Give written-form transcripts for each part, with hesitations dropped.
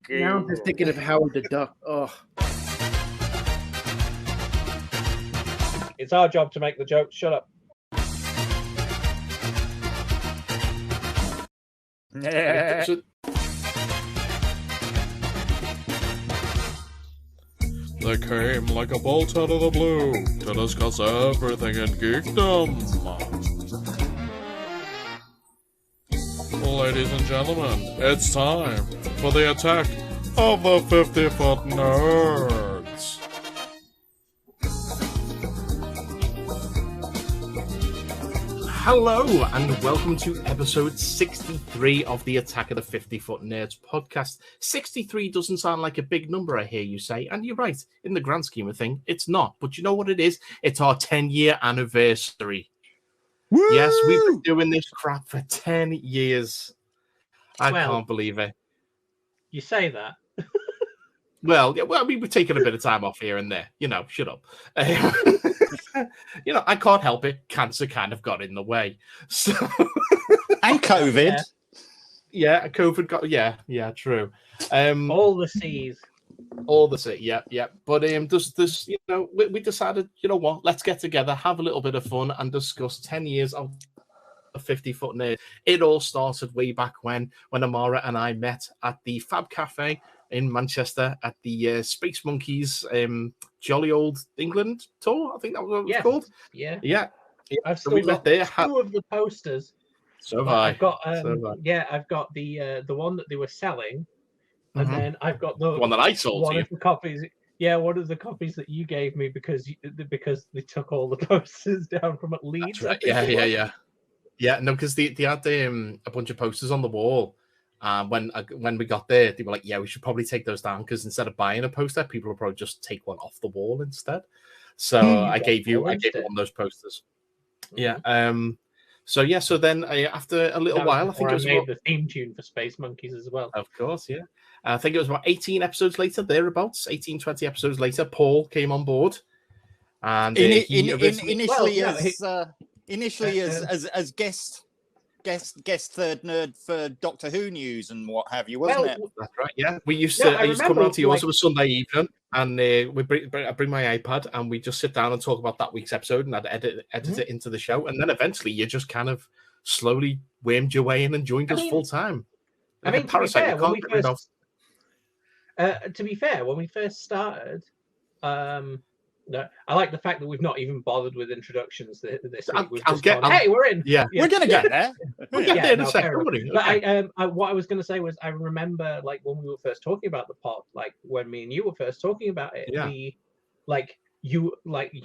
Now I'm just thinking of Howard the Duck. Oh, It's our job to make the jokes. Shut up. Yeah. They came like a bolt out of the blue to discuss everything in geekdom. Ladies and gentlemen, it's time for the attack of the 50-foot nerds. hello and welcome to episode 63 of the Attack of the 50-Foot Nerds podcast. 63 doesn't sound like a big number, I hear you say, and you're right. In the grand scheme of things, it's not. But you know what it is? It's our 10-year anniversary. Woo! Yes, we've been doing this crap for 10 years. I can't believe it. You say that. Well, I mean, we're taking a bit of time off here and there. You know, shut up. You know, I can't help it. Cancer kind of got in the way. So, and COVID. Yeah, COVID got. Yeah, true. All the C's. All the C's. Yeah. But this, you know, we decided, you know what? Let's get together, have a little bit of fun, and discuss 10 years of a 50-foot nerd. It all started way back when Amara and I met at the Fab Cafe in Manchester at the Space Monkeys Jolly Old England tour. I think that was what it was called. Yeah. I've still got two of the posters. So have I. I've got I've got the one that they were selling, and then I've got the one that I sold. One of the copies. Yeah, one of the copies that you gave me because they took all the posters down from at Leeds. Right. Yeah. No, because they had a bunch of posters on the wall. When we got there, they were like, "Yeah, we should probably take those down because instead of buying a poster, people will probably just take one off the wall instead." So I gave you one of those posters. Yeah. So then after a little while, I think it was made the theme tune for Space Monkeys as well. Of course, yeah. I think it was about 18 episodes later, thereabouts, 18, 20 episodes later, Paul came on board, and initially as guest third nerd for Doctor Who news and what have you, wasn't it? That's right. Yeah, I used to come around to yours. It was Sunday evening, and I bring my iPad, and we just sit down and talk about that week's episode, and I'd edit it into the show, and then eventually you just kind of slowly wormed your way in and joined us full time. To be fair, when we first started, no, I like the fact that we've not even bothered with introductions this week. We've just gone, hey, we're in. Yeah. We're going to get there. We'll get there in a second. But what I was going to say was, I remember, like, when we were first talking about the pod, like, when me and you were first talking about it, you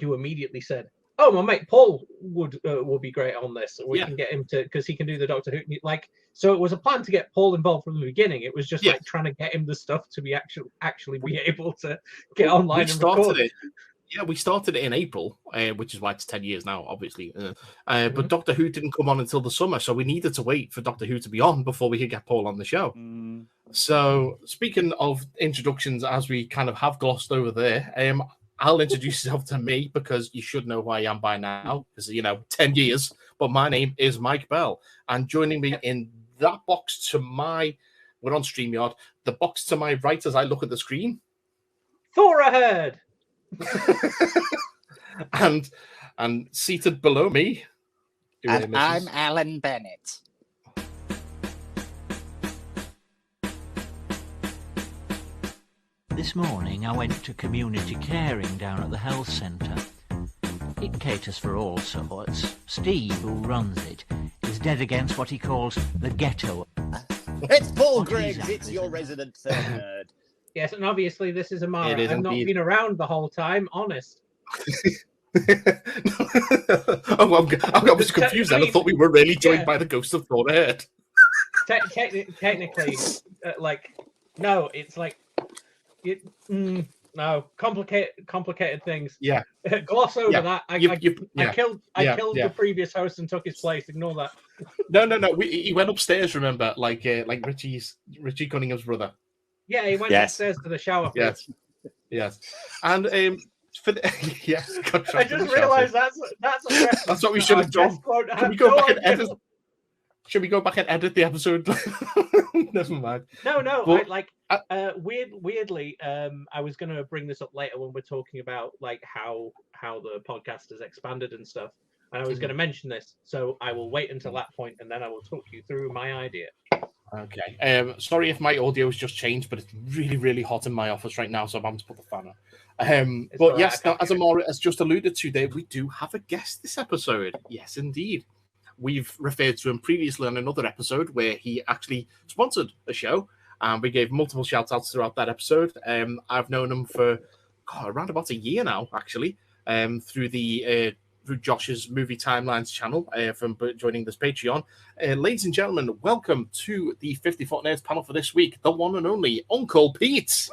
immediately said, oh, my mate Paul would be great on this. We can get him to, because he can do the Doctor Who. Like, so it was a plan to get Paul involved from the beginning. It was just like trying to get him the stuff to be actually be able to get online and record it. Yeah, we started it in April, which is why it's 10 years now, obviously. But Doctor Who didn't come on until the summer, so we needed to wait for Doctor Who to be on before we could get Paul on the show. So, speaking of introductions, as we kind of have glossed over there, I'll introduce yourself to me because you should know who I am by now, because, 10 years. But my name is Mike Bell, and joining me in that box to my, we're on StreamYard, the box to my right as I look at the screen. Thora Hurd! and seated below me, and I'm Alan Bennett. This morning I went to community caring down at the health centre. It caters for all sorts. Steve, who runs it, is dead against what he calls the ghetto. It's Paul Griggs, it's your resident third nerd. Yes, and obviously this is Amara. I've not been around the whole time, honest. I was confused. I thought we were really joined by the ghost of Thor Head. Technically, no, it's like, no, complicated things. Yeah, gloss over that. I killed the previous host and took his place. Ignore that. No. He went upstairs. Remember, like Richie Cunningham's brother. Yeah, he went upstairs to the shower. Yes, and for yes. I just realised that's what we should have done. Can we go back and edit? Should we go back and edit the episode? Never mind. No. But, Weirdly, I was going to bring this up later when we're talking about like how the podcast has expanded and stuff, and I was going to mention this, so I will wait until that point, and then I will talk you through my idea. Okay. Sorry if my audio has just changed, but it's really, really hot in my office right now, so I'm having to put the fan on. But yes, as Amora has just alluded to, there we do have a guest this episode. Yes, indeed. We've referred to him previously on another episode where he actually sponsored a show, and we gave multiple shout outs throughout that episode. I've known him for around about a year now, actually, through Josh's Movie Timelines channel, from joining this Patreon. Ladies and gentlemen, welcome to the 50 Foot Nerds panel for this week, the one and only Uncle Pete.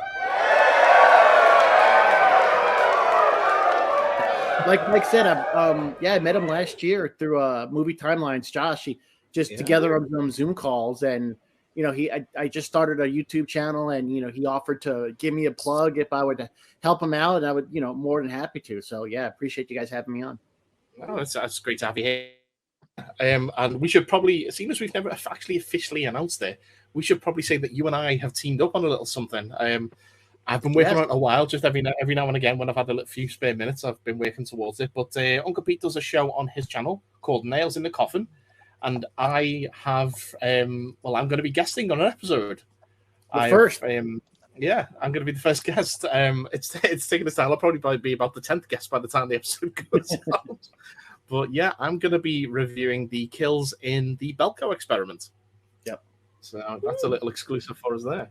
Like Mike said, I met him last year through Movie Timelines. Josh, he just together on Zoom calls, and I just started a YouTube channel, and he offered to give me a plug if I would help him out, and I would more than happy to. So yeah, appreciate you guys having me on. Oh, that's great to have you here. And we should probably, seeing as we've never actually officially announced it, we should probably say that you and I have teamed up on a little something. I've been working on it a while, just every now and again when I've had a few spare minutes, I've been working towards it. But Uncle Pete does a show on his channel called Nails in the Coffin, and I have, I'm going to be guesting on an episode. First. Yeah, I'm going to be the first guest. It's taking a style. I'll probably be about the 10th guest by the time the episode goes out. But yeah, I'm going to be reviewing the kills in the Belko experiment. Yep. So that's a little exclusive for us there.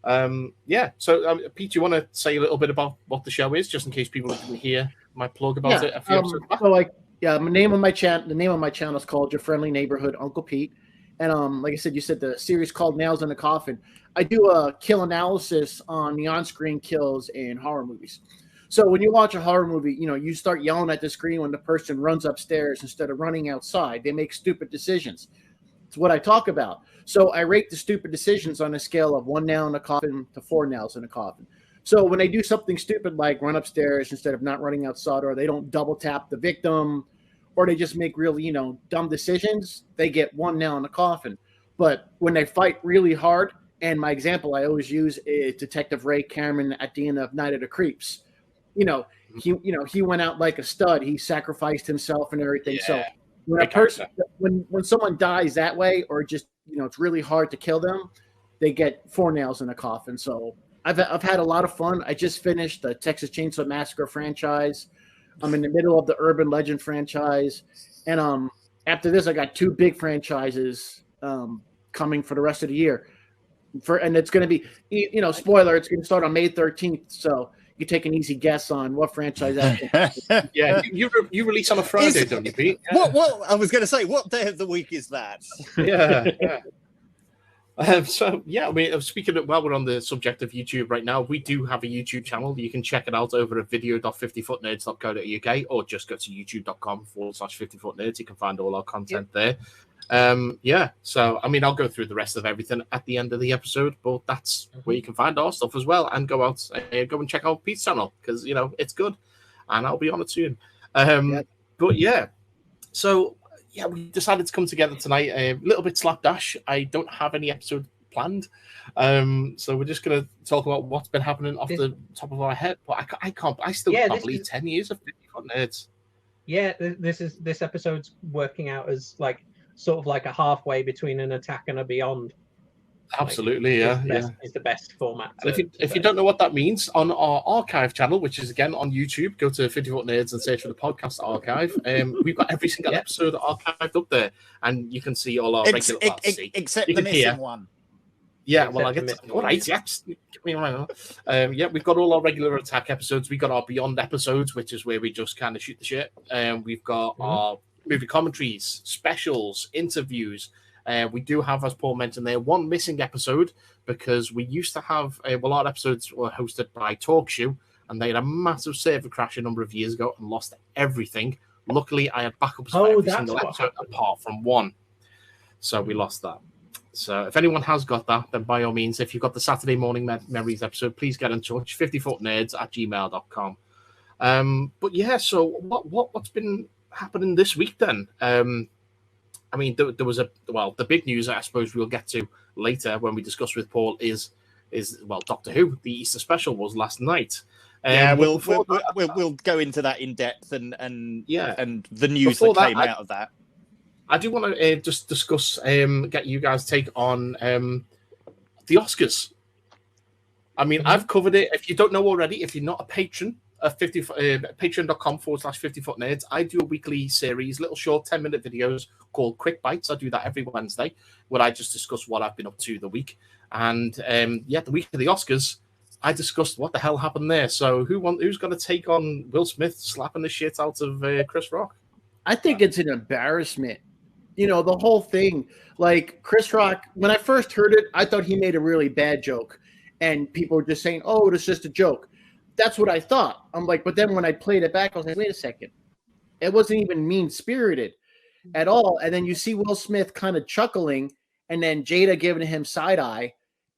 So Pete, do you want to say a little bit about what the show is, just in case people didn't hear my plug about it a few episodes back? So the name of my channel is called Your Friendly Neighborhood Uncle Pete. And like I said, you said the series called Nails in the Coffin. I do a kill analysis on the on-screen kills in horror movies. So when you watch a horror movie, you start yelling at the screen when the person runs upstairs instead of running outside. They make stupid decisions. It's what I talk about. So I rate the stupid decisions on a scale of 1 nail in a coffin to 4 nails in a coffin. So when they do something stupid like run upstairs instead of not running outside, or they don't double tap the victim, or they just make really, dumb decisions, they get 1 nail in the coffin. But when they fight really hard, and my example I always use is Detective Ray Cameron at the end of Night of the Creeps. He went out like a stud. He sacrificed himself and everything. Yeah. So when a person, when someone dies that way, or just it's really hard to kill them, they get 4 nails in a coffin. So I've had a lot of fun. I just finished the Texas Chainsaw Massacre franchise. I'm in the middle of the Urban Legend franchise, and after this, I got 2 big franchises coming for the rest of the year. And it's going to be, spoiler, it's going to start on May 13th. So you take an easy guess on what franchise that is. Yeah, you release on a Friday, don't you, Pete? What I was going to say, what day of the week is that? Yeah. Speaking of, while we're on the subject of YouTube right now, we do have a YouTube channel. You can check it out over at video.50footnerds.co.uk, or just go to youtube.com/50footnerds. You can find all our content there. So I'll go through the rest of everything at the end of the episode, but that's where you can find our stuff as well, and go and check out Pete's channel, because it's good, and I'll be on it soon. We decided to come together tonight a little bit slapdash. I don't have any episode planned, so we're just going to talk about what's been happening off the top of our head. But I still can't believe 10 years of 50 Foot Nerds. Yeah, this episode's working out as sort of like a halfway between an Attack and a Beyond. Absolutely, it's the best format. If you don't know what that means, on our archive channel, which is again on YouTube, go to 50 Foot Nerds and search for the podcast archive. We've got every single episode archived up there, and you can see all our regular except the missing one. Yeah, well, I get all right. Yes, we've got all our regular Attack episodes. We've got our Beyond episodes, which is where we just kind of shoot the shit. We've got our movie commentaries, specials, interviews. We do have, as Paul mentioned there, one missing episode, because we used to have our episodes were hosted by TalkShoe, and they had a massive server crash a number of years ago and lost everything. Luckily, I had backups for every single episode apart from one, so we lost that. So if anyone has got that, then by all means, if you've got the Saturday Morning Memories episode, please get in touch, 50footnerds@gmail.com. So what's been happening this week then? I mean, there was the big news I suppose we'll get to later when we discuss with Paul is Doctor Who. The Easter special was last night. We'll go into that in depth and the news before that came out of that. I do want to just discuss, get you guys' take on the Oscars. I mean, I've covered it. If you don't know already, if you're not a patron, patreon.com/50footnerds, I do a weekly series, little short 10-minute videos called Quick Bites. I do that every Wednesday, where I just discuss what I've been up to the week. And the week of the Oscars, I discussed what the hell happened there. So who's going to take on Will Smith slapping the shit out of Chris Rock? I think it's an embarrassment. You know, the whole thing. Like, Chris Rock, when I first heard it, I thought he made a really bad joke. And people were just saying, oh, it's just a joke. That's what I thought. I'm like, but then when I played it back, I was like, wait a second. It wasn't even mean-spirited at all. And then you see Will Smith kind of chuckling, and then Jada giving him side-eye.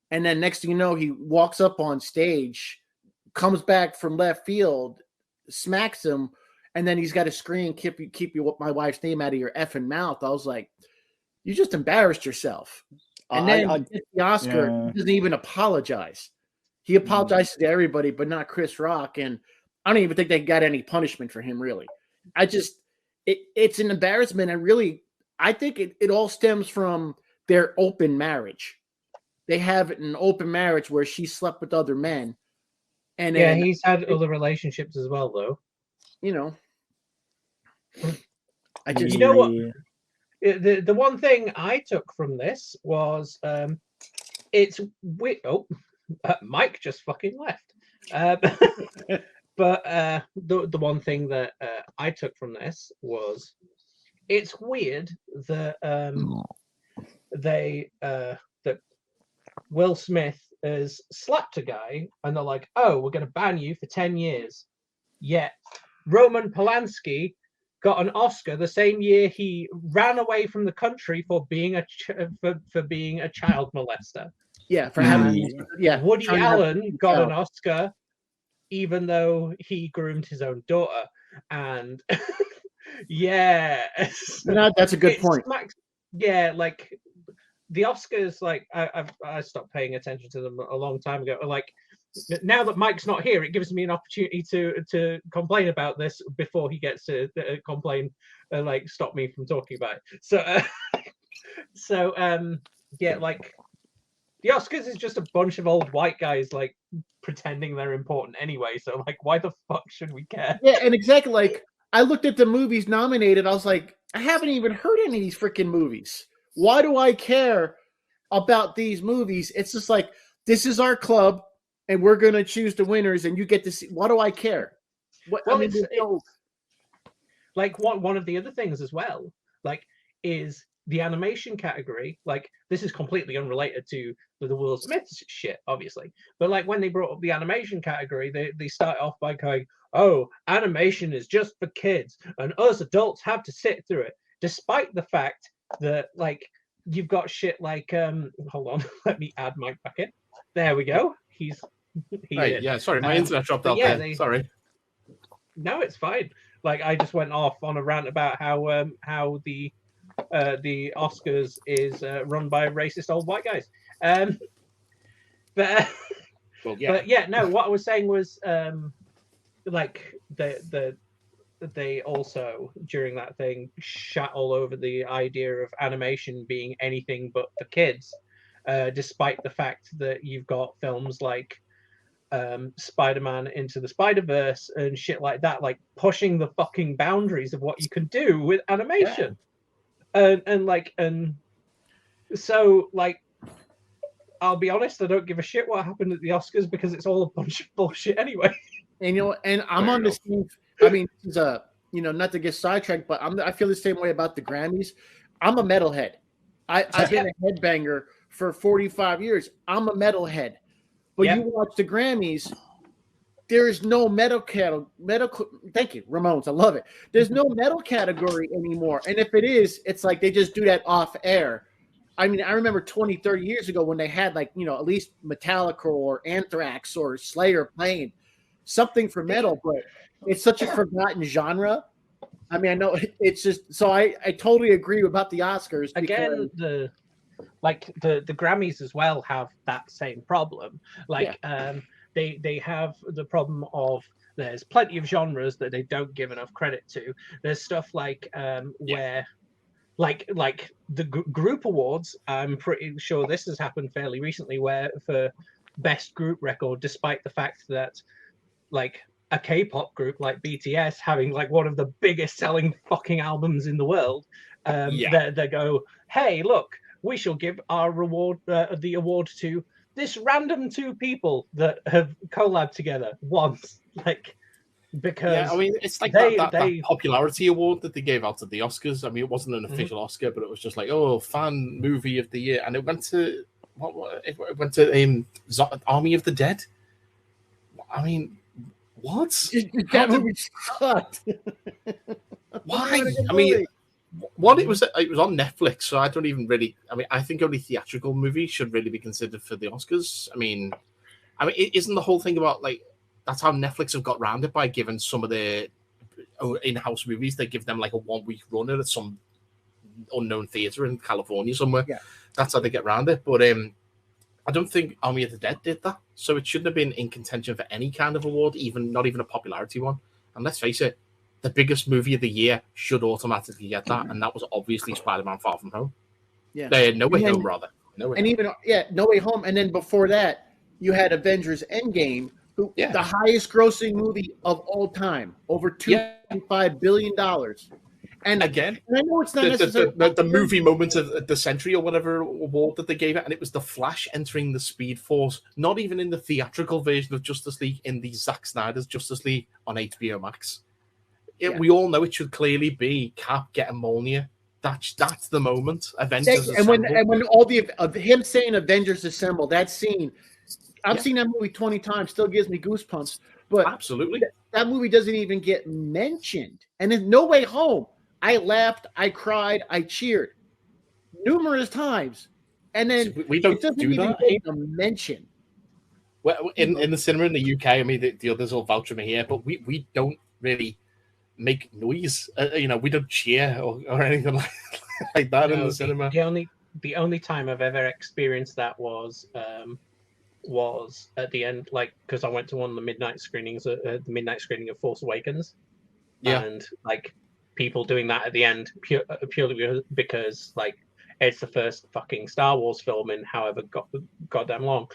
And then next thing you know, he walks up on stage, comes back from left field, smacks him, and then he's got to scream, keep my wife's name out of your effing mouth. I was like, you just embarrassed yourself. And then the Oscar, he doesn't even apologize. He apologizes to everybody, but not Chris Rock. And I don't even think they got any punishment for him, really. It's an embarrassment. And really, I think it all stems from their open marriage. They have an open marriage where she slept with other men. And he's had other relationships as well, though. You know. You know what? The one thing I took from this was it's weird. Oh, Mike just fucking left. But the one thing that I took from this was it's weird that that Will Smith has slapped a guy and they're like, oh, we're going to ban you for 10 years. Yet Roman Polanski got an Oscar the same year he ran away from the country for being for being a child molester. Yeah, for having Woody Allen got an Oscar even though he groomed his own daughter. And that's a good point. Like the Oscars, like I stopped paying attention to them a long time ago. Like now that Mike's not here, it gives me an opportunity to complain about this before he gets to complain, like stop me from talking about it. Like the Oscars is just a bunch of old white guys like pretending they're important anyway. So like, why the fuck should we care? Yeah, and exactly, like I looked at the movies nominated. I was like, I haven't even heard any of these freaking movies. Why do I care about these movies? It's just like, this is our club, and we're going to choose the winners, and you get to see. Why do I care? Like one of the other things as well, like, is the animation category. Like, this is completely unrelated to the Will Smith shit, obviously. But like when they brought up the animation category, they start off by going, oh, animation is just for kids, and us adults have to sit through it, despite the fact that like you've got shit like hold on, let me add Mike back in. There we go. Sorry, my internet dropped out there. Sorry. No, it's fine. Like I just went off on a rant about how the Oscars is run by racist old white guys. What I was saying was like they also during that thing shat all over the idea of animation being anything but for kids, despite the fact that you've got films like Spider-Man Into the Spider-Verse and shit like that, like pushing the fucking boundaries of what you can do with animation. So I'll be honest, I don't give a shit what happened at the Oscars because it's all a bunch of bullshit anyway. And I'm on the same. I mean, this is not to get sidetracked, but I feel the same way about the Grammys. I'm a metalhead. I've been a headbanger for 45 years. I'm a metalhead. But you watch the Grammys, there is no metal. Thank you, Ramones. I love it. There's no metal category anymore. And if it is, it's like they just do that off air. I mean, I remember 20, 30 years ago when they had at least Metallica or Anthrax or Slayer playing something for metal, but it's such a forgotten genre I mean, I know it's just so I totally agree about the Oscars. Again, the Grammys as well have that same problem. Like, they have the problem of there's plenty of genres that they don't give enough credit to. There's stuff like where like the group awards, I'm pretty sure this has happened fairly recently, where for best group record, despite the fact that like a K-pop group like BTS having like one of the biggest selling fucking albums in the world, they go, hey, look, we shall give our reward, the award to this random two people that have collabed together once, like, because I mean, it's like that popularity award that they gave out at the Oscars. I mean, it wasn't an official Oscar, but it was just like, oh, fan movie of the year, and it went to Army of the Dead. I mean, what? That movie sucked. Why? I mean, what it was on Netflix, so I don't even really. I mean, I think only theatrical movies should really be considered for the Oscars. I mean, isn't the whole thing about like that's how Netflix have got round it by giving some of their in-house movies, they give them like a 1 week run at some unknown theater in California somewhere. Yeah, that's how they get around it. But I don't think Army of the Dead did that, so it shouldn't have been in contention for any kind of award, not even a popularity one. And let's face it, the biggest movie of the year should automatically get that, and that was obviously Spider-Man: Far From Home. Yeah, No Way Home, rather. No Way Home, and then before that, you had Avengers: Endgame, the highest grossing movie of all time, over $2.5 billion. And again, and I know it's not necessarily the movie moment of the century or whatever award that they gave it, and it was the Flash entering the Speed Force, not even in the theatrical version of Justice League, in the Zack Snyder's Justice League on HBO Max. We all know it should clearly be Cap getting Mjolnir. That's the moment. Avengers Assemble. And when all of him saying Avengers Assemble, that scene, I've seen that movie 20 times, still gives me goosebumps. But absolutely, that movie doesn't even get mentioned. And in No Way Home, I laughed, I cried, I cheered numerous times, and then we don't do that. Get a mention. Well, in the cinema in the UK, I mean, the others will vouch for me here, but we don't really make noise. We don't cheer or anything like that in the cinema. The only time I've ever experienced that was at the end, like, because I went to one of the midnight screenings, the midnight screening of Force Awakens, and like people doing that at the end purely because like it's the first fucking Star Wars film in however goddamn long.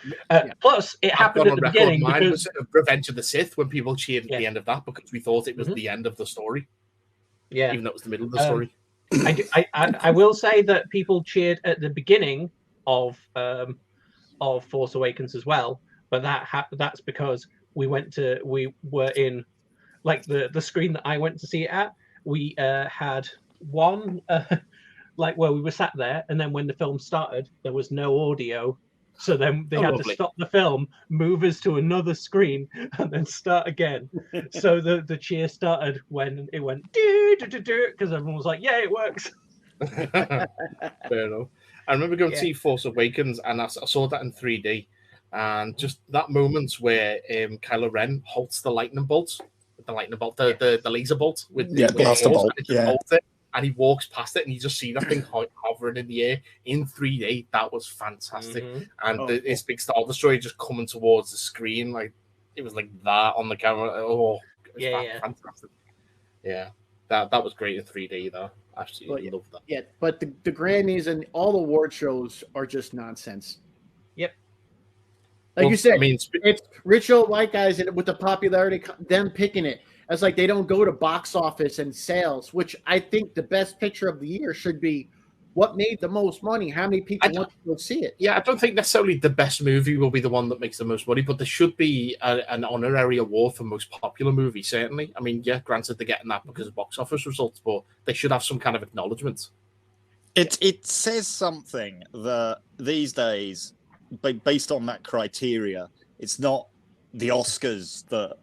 Plus, it happened at the beginning. Mine was Revenge of the Sith when people cheered at the end of that because we thought it was the end of the story. Yeah, even though it was the middle of the story. I will say that people cheered at the beginning of Force Awakens as well, but that's because we were in like the screen that I went to see it at. We had one like where we were sat there, and then when the film started, there was no audio. So then they had to stop the film, move us to another screen, and then start again. So the cheer started when it went do because everyone was like, "Yeah, it works." Fair enough. I remember going to see Force Awakens, and I saw that in 3D, and just that moment where Kylo Ren halts the lightning bolt. The laser bolt with blaster bolt, and he walks past it, and you just see that thing hovering in the air in 3D. That was fantastic, and this big Star Destroyer just coming towards the screen, like it was like that on the camera. Fantastic. Yeah, that was great in 3D though. Absolutely love that. Yeah, but the Grammys and all the award shows are just nonsense. Yep. Like you said, it's rich old white guys with the popularity, them picking it. It's like they don't go to box office and sales, which I think the best picture of the year should be what made the most money, how many people want to go see it. Yeah, I don't think necessarily the best movie will be the one that makes the most money, but there should be an honorary award for most popular movie, certainly. I mean, granted they're getting that because of box office results, but they should have some kind of acknowledgement. It says something that these days, based on that criteria, it's not the Oscars that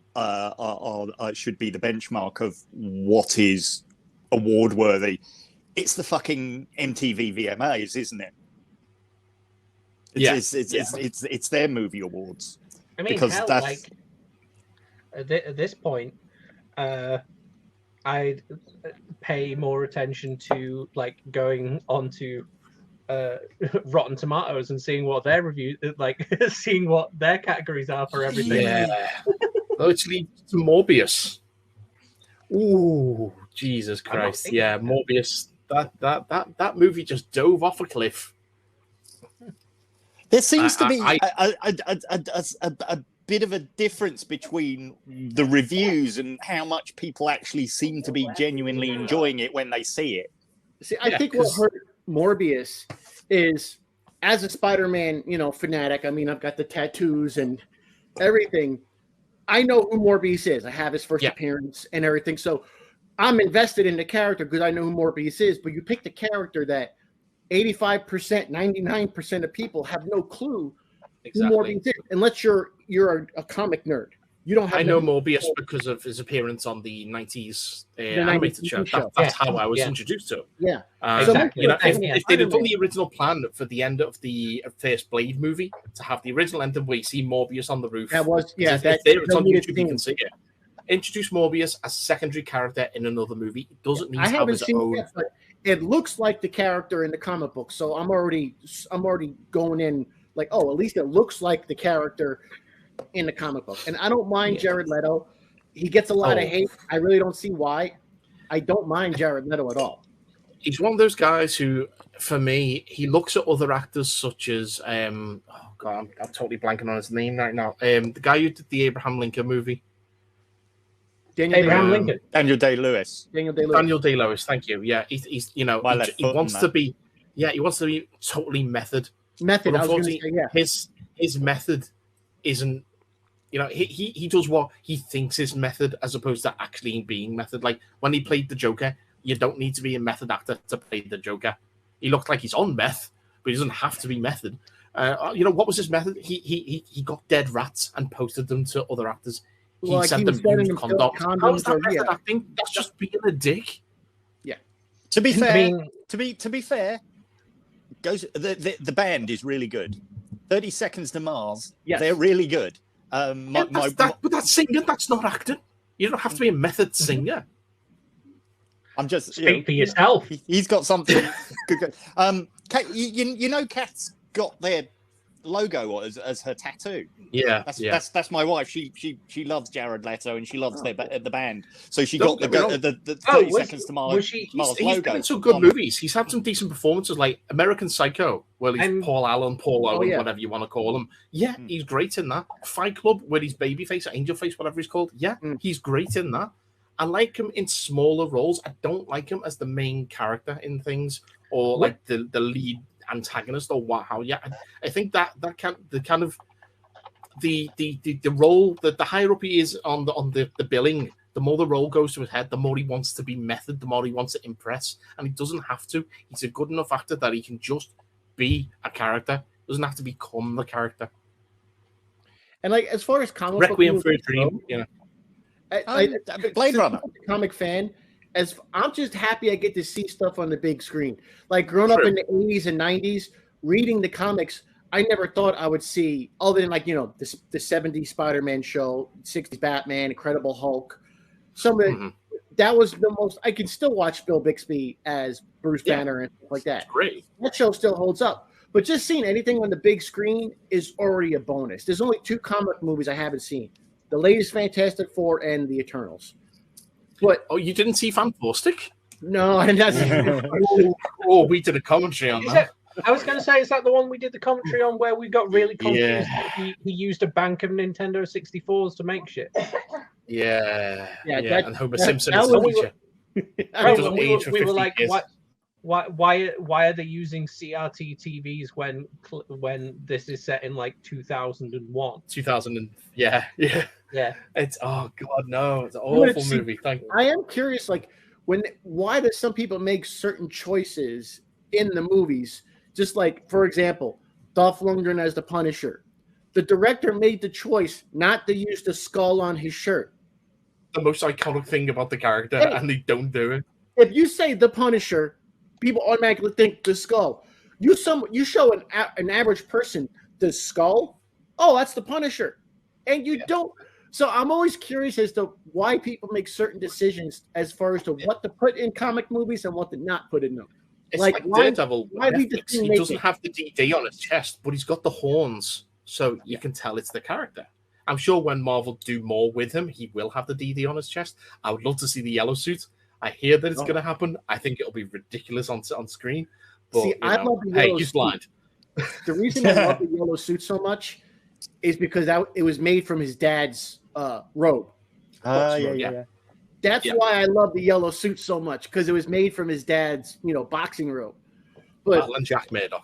should be the benchmark of what is award worthy. It's the fucking MTV VMAs, isn't it? It's their movie awards. I mean, because at this point, I I'd pay more attention to like going onto Rotten Tomatoes and seeing what their reviews, like seeing what their categories are for everything. Yeah. Literally Morbius. Ooh, Jesus Christ! Yeah, Morbius. That movie just dove off a cliff. There seems to be a bit of a difference between the reviews and how much people actually seem to be genuinely enjoying it when they see it. See, I think what hurt Morbius is, as a Spider-Man, fanatic. I mean, I've got the tattoos and everything. I know who Morbius is. I have his first appearance and everything. So I'm invested in the character because I know who Morbius is. But you picked a character that 85%, 99% of people have no clue who Morbius is, unless you're a comic nerd. You don't have. I know Morbius because of his appearance on the 90s animated show. That's how I was introduced to it. Yeah. Exactly. If they'd have done the original plan for the end of the first Blade movie, to have the original ending where you see Morbius on the roof. That was, if it's on YouTube, you can see it. Introduce Morbius as a secondary character in another movie. It doesn't need to have his own. It, but it looks like the character in the comic book, so I'm already going in like, oh, at least it looks like the character in the comic book. And I don't mind Jared Leto. He gets a lot of hate. I really don't see why. I don't mind Jared Leto at all. He's one of those guys who, for me, he looks at other actors such as I'm totally blanking on his name right now. The guy who did the Abraham Lincoln movie. Daniel Day-Lewis. Daniel Day-Lewis, thank you. Yeah, he's he wants to be totally method. Method. I was going to say, yeah. His method isn't, he does what he thinks is method as opposed to actually being method. Like when he played the Joker, you don't need to be a method actor to play the Joker. He looked like he's on meth, but he doesn't have to be method. What was his method? He got dead rats and posted them to other actors. He sent them used condoms. How is that method acting? That's just being a dick. Yeah. To be fair, to be fair, the band is really good. 30 Seconds to Mars. Yes. They're really good. But that's singing. That's not acting. You don't have to be a method singer. I'm just speak for yourself. He's got something good. Kat's got their logo as her tattoo. Yeah, that's my wife. She loves Jared Leto and she loves the band. So she got the 30 Seconds to Mars. He's been in some good movies. He's had some decent performances, like American Psycho, where he's Paul Owen, whatever you want to call him. Yeah, he's great in that. Fight Club, where he's Babyface or Angelface, whatever he's called. Yeah, he's great in that. I like him in smaller roles. I don't like him as the main character in things or like the lead antagonist or what. I think the role that the higher up he is on the billing, the more the role goes to his head, the more he wants to be method, the more he wants to impress, and he doesn't have to. He's a good enough actor that he can just be a character. He doesn't have to become the character. And like as far as comic Requiem for a Dream, Blade Runner, comic fan. As I'm just happy I get to see stuff on the big screen. Like growing up in the 80s and 90s, reading the comics, I never thought I would see, other than the 70s Spider-Man show, 60s Batman, Incredible Hulk. That was the most. I can still watch Bill Bixby as Bruce Banner and stuff like that. Great. That show still holds up. But just seeing anything on the big screen is already a bonus. There's only 2 comic movies I haven't seen: the latest Fantastic Four and the Eternals. But you didn't see Fantastic? No, I didn't. We did a commentary on that. I was going to say, is that the one we did the commentary on where we got really confused? Yeah. He used a bank of Nintendo 64s to make shit. Yeah. And Homer Simpson is the teacher. We were like, why are they using CRT TVs when this is set in like 2001? 2000 yeah. It's oh god no, it's an awful movie. Thank you. I am curious, like why do some people make certain choices in the movies? Just like, for example, Dolph Lundgren as the Punisher. The director made the choice not to use the skull on his shirt. The most iconic thing about the character, and they don't do it. If you say the Punisher, people automatically think the skull. You show an average person the skull. Oh, that's the Punisher, and you don't. So I'm always curious as to why people make certain decisions as far as to what to put in comic movies and what to not put in them. It's like Daredevil. Why He doesn't have the DD on his chest, but he's got the horns, so you can tell it's the character. I'm sure when Marvel do more with him, he will have the DD on his chest. I would love to see the yellow suit. I hear that it's going to happen. I think it'll be ridiculous on screen. But, see, I love the yellow he's blind. The reason I love the yellow suit so much is because it was made from his dad's robe. Yeah. That's why I love the yellow suit so much, because it was made from his dad's, boxing robe. But and Jack Murdoch.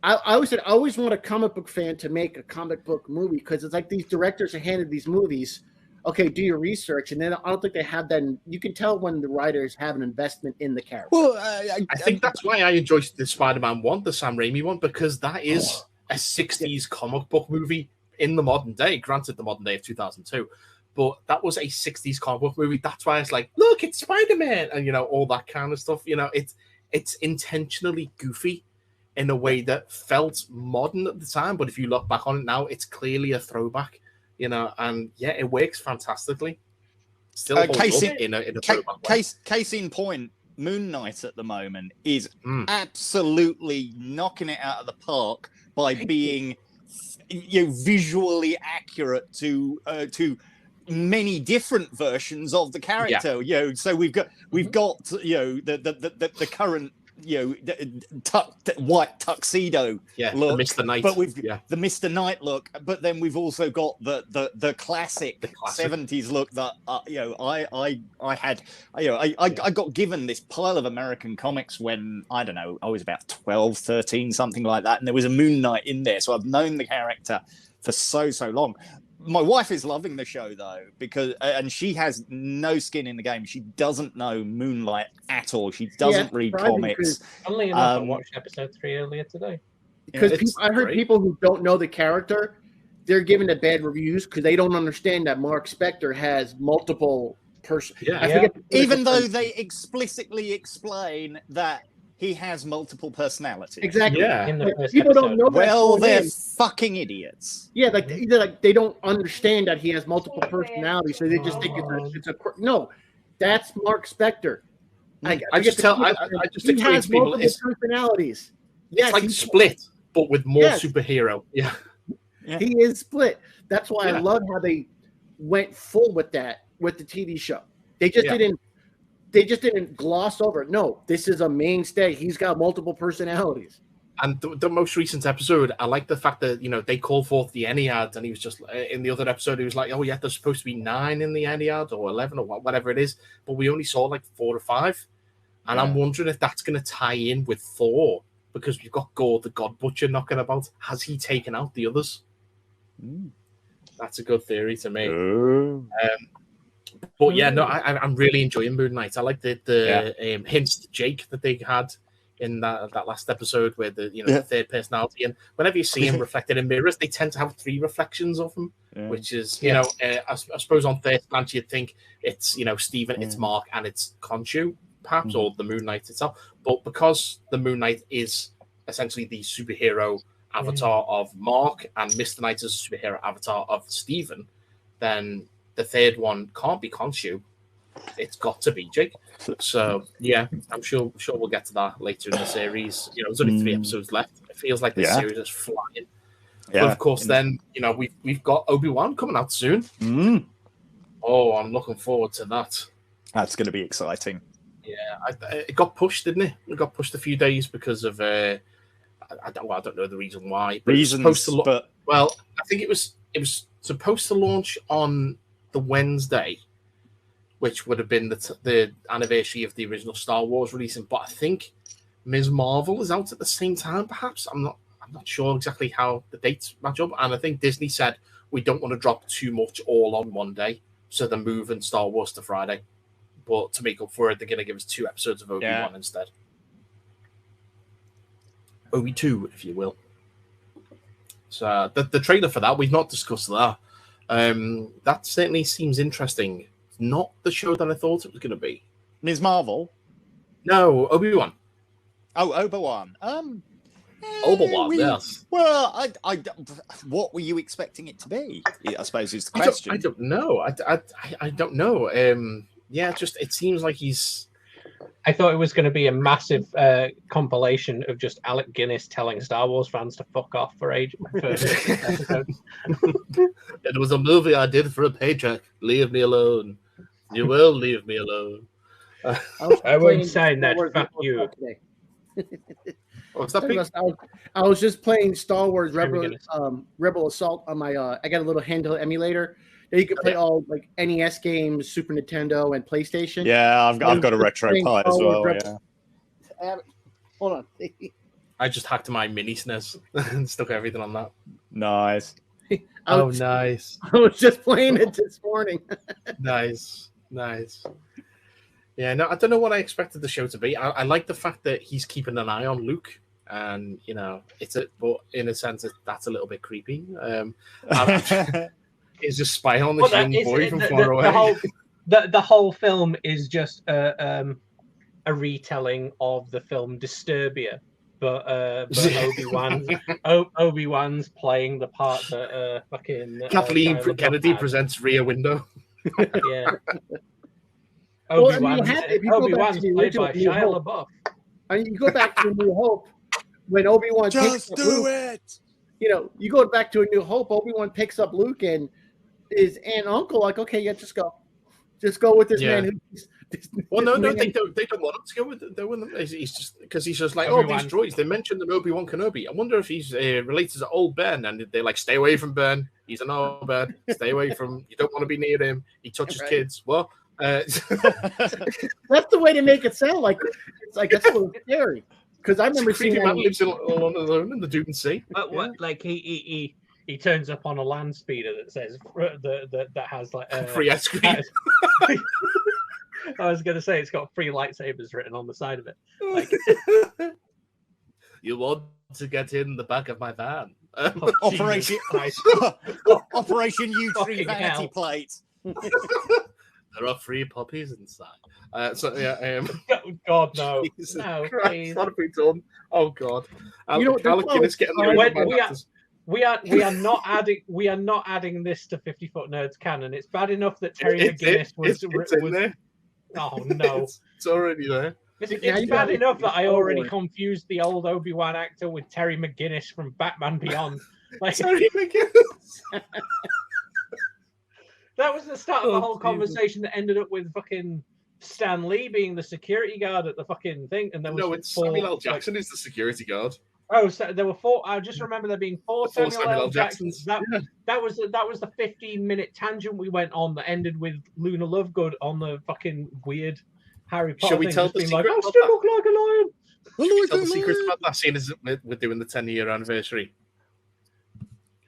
I always want a comic book fan to make a comic book movie, because it's like these directors are handed these movies. Okay, do your research, and then I don't think they have that. You can tell when the writers have an investment in the character. Well, I think that's why I enjoy the Spider-Man one, the Sam Raimi one, because that is a 60s comic book movie in the modern day. Granted, the modern day of 2002, but that was a 60s comic book movie. That's why it's like, look, it's Spider-Man, and all that kind of stuff. It's intentionally goofy in a way that felt modern at the time, but if you look back on it now, it's clearly a throwback. And it works fantastically. Still case in point, Moon Knight at the moment is absolutely knocking it out of the park by being visually accurate to many different versions of the character. So we've got the current white tuxedo look, the Mr. Knight. But we've the Mr. Knight look, but then we've also got the classic 70s look that I got given this pile of American comics when I was about 12, 13, something like that, and there was a Moon Knight in there, so I've known the character for so long. My wife is loving the show though, because and she has no skin in the game. She doesn't know Moonlight at all. She doesn't read comics. Funnily enough, I watched episode 3 earlier today. Because I heard people who don't know the character, they're giving it bad reviews because they don't understand that Mark Spector has multiple persons. Even though they explicitly explain that he has multiple personalities. Exactly. Yeah. People don't know. Well, they're fucking idiots. Yeah, they don't understand that he has multiple personalities, so they just think it's a no. That's Mark Spector. I just explain to people it's personalities. It's like Split, but with more superhero. Yeah, he is Split. That's why I love how they went full with that with the TV show. They just didn't. They just didn't gloss over it. No, this is a mainstay. He's got multiple personalities. And the most recent episode, I like the fact that, they called forth the Ennead, and he was just, in the other episode, he was like, oh, yeah, there's supposed to be 9 in the Ennead, or 11, or whatever it is. But we only saw like 4 or 5. And I'm wondering if that's going to tie in with Thor, because we've got Gore the God Butcher knocking about. Has he taken out the others? That's a good theory to me. But I'm really enjoying Moon Knight. I like the hints to Jake that they had in that last episode, where the third personality, and whenever you see him reflected in mirrors, they tend to have 3 reflections of him, which is I suppose on first glance you'd think it's Stephen, it's Mark, and it's Khonshu perhaps, or the Moon Knight itself. But because the Moon Knight is essentially the superhero avatar of Mark, and Mr. Knight is a superhero avatar of Stephen, then the third one can't be Khonshu. It's got to be Jake. So I'm sure we'll get to that later in the series. There's only 3 episodes left. It feels like the series is flying. But of course, then we've got Obi Wan coming out soon. Oh, I'm looking forward to that. That's going to be exciting. Yeah, it got pushed, didn't it? It got pushed a few days because of I don't know the reason why. But well, I think it was supposed to launch on the Wednesday, which would have been the anniversary of the original Star Wars releasing. But I think Ms. Marvel is out at the same time. Perhaps I'm not sure exactly how the dates match up. And I think Disney said we don't want to drop too much all on one day, so they're moving Star Wars to Friday. But to make up for it, they're going to give us 2 episodes of Obi-Wan instead. Obi-2, if you will. So the trailer for that, we've not discussed that. That certainly seems interesting. It's not the show that I thought it was going to be. Ms. Marvel? No, Obi-Wan. Oh, Obi-Wan. Obi-Wan, yes. Well, what were you expecting it to be? I suppose is the question. I don't know. I don't know. Yeah, just it seems like he's. I thought it was going to be a massive compilation of just Alec Guinness telling Star Wars fans to fuck off for ages. It was a movie I did for a paycheck. Leave me alone. You will leave me alone. I wouldn't say that. Fuck you. What's that? I was just playing Star Wars Rebel Assault on my. I got a little handheld emulator. That you can play all like NES games, Super Nintendo, and PlayStation. Yeah, I've got a retro Pi as well. Yeah. Hold on. I just hacked my mini SNES and stuck everything on that. Nice. Nice. I was just playing it this morning. Nice. Yeah, no, I don't know what I expected the show to be. I like the fact that he's keeping an eye on Luke, and but in a sense, that's a little bit creepy. He's just spying on this young boy from far away. The whole film is just a retelling of the film Disturbia, but Obi-Wan's playing the part that fucking Kathleen Kennedy presents Rear Window. Yeah. Obi-Wan's played by Shia LaBeouf. I mean, you go back to New Hope when Obi-Wan just do it. You go back to A New Hope. Obi-Wan picks up Luke and his aunt and uncle like, okay, yeah, just go with this man. Well, no, they don't want him to go with them. He's just because he's just like, these droids. They mentioned the Obi Wan Kenobi. I wonder if he's related to old Ben, and they're like, stay away from Ben. He's an old Ben. Stay away from. You don't want to be near him. He touches kids. Well, that's the way to make it sound like it's like that's a little scary. Because I remember seeing man lives all on his own in the Dune Sea. But what, like he turns up on a land speeder that says that has like free ice cream. I was going to say it's got free lightsabers written on the side of it. Like, you want to get in the back of my van? Operation U3 vanity plate. There are free puppies inside. God no, Jesus no, Christ, please. what have we done? Oh God, Alec Guinness getting the We are not adding this to 50-Foot Nerds canon. It's bad enough that Terry McGinnis was in there. Oh no, it's already there. It's bad enough that I already confused the old Obi-Wan actor with Terry McGinnis from Batman Beyond. Like, Terry McGinnis. That was the start of the whole conversation that ended up with fucking Stan Lee being the security guard at the fucking thing, and there was it's Samuel L. Jackson is the security guard. Oh, so there were 4. I just remember there being 4 Samuel L. Jacksons. That was the 15-minute tangent we went on that ended with Luna Lovegood on the fucking weird Harry Potter. Shall we tell the secret? I still look like a lion. Tell the secret about that scene as we're doing the 10-year anniversary.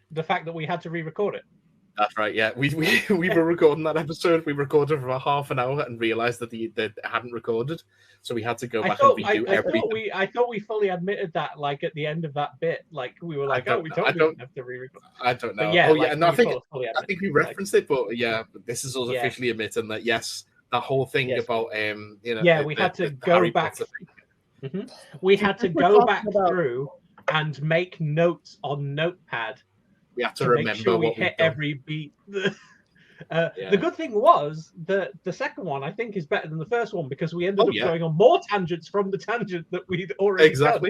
The fact that we had to re-record it. That's right. Yeah, we were recording that episode. We recorded for about half an hour and realized that they hadn't recorded, so we had to go back and redo everything. I thought we fully admitted that, like at the end of that bit, like we were like, we don't have to re-record. I don't know. But yeah, I think we referenced it, but this is us officially admitting that yes, that whole thing about we had to go back. Mm-hmm. We had to go back through and make notes on Notepad. We have to remember make sure we hit every beat. The good thing was that the second one, I think, is better than the first one because we ended up going on more tangents from the tangent that we'd already done.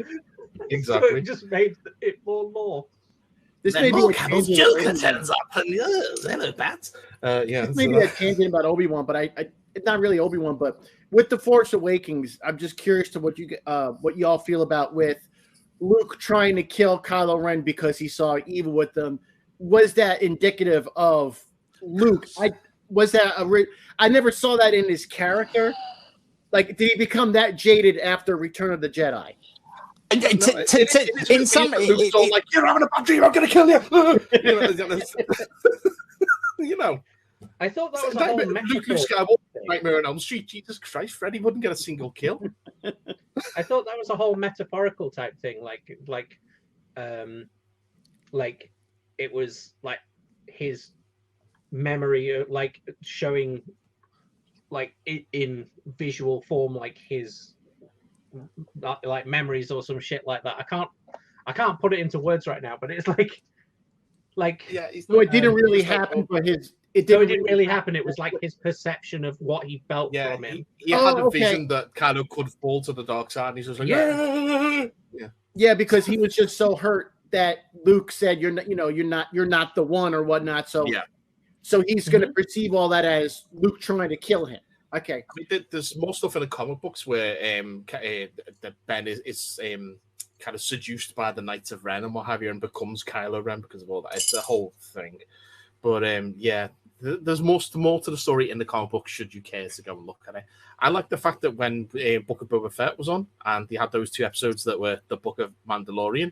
Exactly. So it just made it more lore. This may be Campbell's Joker turns up and hello, Pat. This may be a tangent about Obi-Wan, but it's not really Obi-Wan. But with the Force Awakens, I'm just curious to what you all feel about with Luke trying to kill Kylo Ren because he saw evil with them. Was that indicative of Luke? I never saw that in his character. Like, did he become that jaded after Return of the Jedi? In some, Luke's all like, "You're having a bad dream. I'm going to kill you." I thought that was a whole Luke Skywalker, Nightmare on Elm Street. Jesus Christ, Freddy wouldn't get a single kill. I thought that was a whole metaphorical type thing, like it was like his memory, like showing, like in visual form, like his like memories or some shit like that. I can't put it into words right now, but it's like so it didn't really happen, but it didn't really happen. It was like his perception of what he felt from him. He had a vision that kind of could fall to the dark side, and he's just like, yeah, because he was just so hurt that Luke said, you're not the one or whatnot. So so he's going to perceive all that as Luke trying to kill him. Okay. I mean, there's more stuff in the comic books where that Ben is kind of seduced by the Knights of Ren and what have you, and becomes Kylo Ren because of all that. It's a whole thing. But there's more to the story in the comic book should you care to go and look at it. I like the fact that when Book of Boba Fett was on and they had those 2 episodes that were the Book of Mandalorian,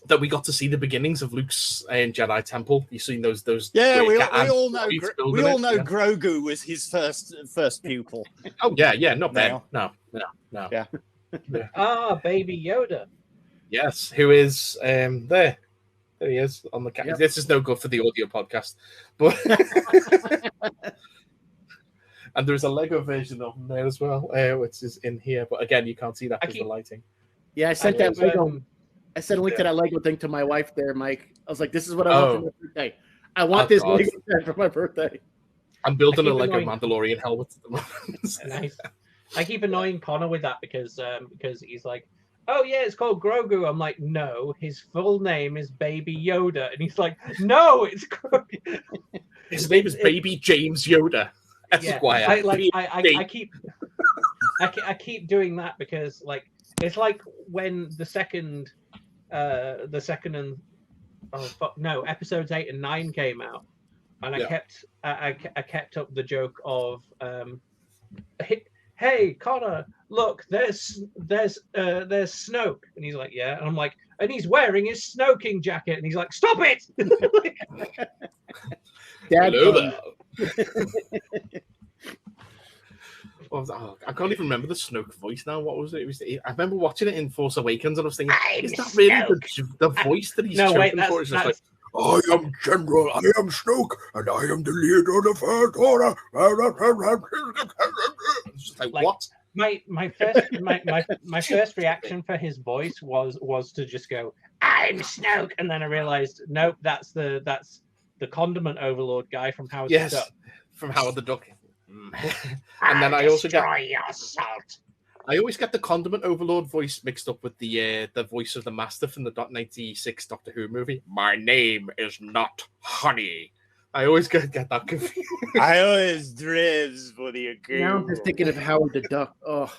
that we got to see the beginnings of Luke's Jedi Temple. You've seen those. Yeah, we all know. We all know Grogu was his first pupil. Oh yeah, not bad. No. Yeah. Baby Yoda. Yes, who is there? There he is on the camera. Yep. This is no good for the audio podcast, but and there's a Lego version of him there as well, which is in here. But again, you can't see that because of the lighting. Yeah, I sent that Lego. I sent a link to that Lego thing to my wife there, Mike. I was like, "This is what I want for my birthday. I want this Lego set for my birthday." I'm building a Lego Mandalorian helmet at the moment. Nice. I keep annoying Connor with that because he's like, "Oh yeah, it's called Grogu." I'm like, "No, his full name is Baby Yoda," and he's like, "No, it's Grogu." His name is Baby James Yoda. Esquire. I keep doing that because like it's like when the second and episodes 8 and 9 came out, and I kept up the joke of hey Connor, look, there's Snoke, and he's like, yeah, and I'm like, and he's wearing his snoking jacket, and he's like, stop it. Hello there. I can't even remember the Snoke voice now. What was it? I remember watching it in Force Awakens, and I was thinking, is that really the voice that he's chosen for? It's just like, I am General, I am Snoke, and I am the leader of the First Order. It's just like what? My first reaction for his voice was to just go, I'm Snoke, and then I realized, nope, that's the condiment overlord guy from Howard the Duck. From Howard the Duck. And then I also get your salt. I always get the condiment overlord voice mixed up with the voice of the master from the '96 Doctor Who movie. My name is not Honey. I always get that confused. I always drives for the account. Now I'm just thinking of Howard the Duck. Oh,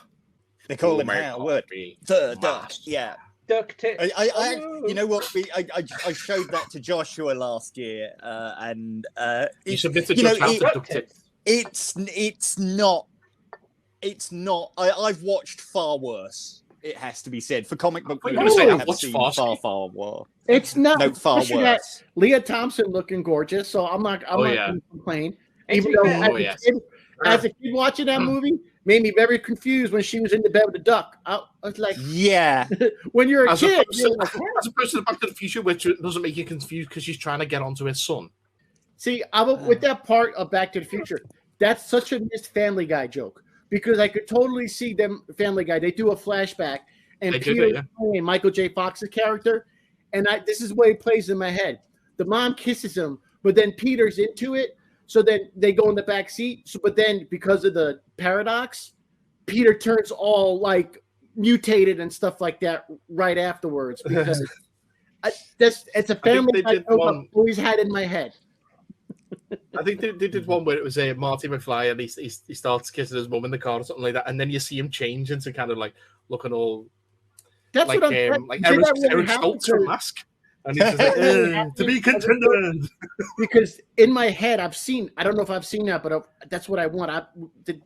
they call him Howard the Duck. Yeah. Duck tits. You know what? I showed that to Joshua last year, and you submitted your Duck tits. It's not. I've watched far worse. It has to be said. For comic book movies, I have seen far worse. It's not. No, far worse. Leah Thompson looking gorgeous, so I'm not going to complain. Even though as a kid watching that movie made me very confused when she was in the bed with the duck. I was like, yeah. When you're a kid, as opposed to Back to the Future, which doesn't make you confused because she's trying to get onto his son. See, with that part of Back to the Future, that's such a missed Family Guy joke because I could totally see them, Family Guy, they do a flashback and Peter playing Michael J. Fox's character, and this is what he plays in my head. The mom kisses him, but then Peter's into it, so then they go in the back seat. So, but then because of the paradox, Peter turns all like mutated and stuff like that right afterwards because it's a Family Guy joke I've always had in my head. I think they did one where it was Marty McFly and he starts kissing his mum in the car or something like that, and then you see him change into kind of like looking all that's like Eric Stoltz from Mask, and he's just like, to be continued. Because in my head, I don't know if I've seen that, but that's what I want. Did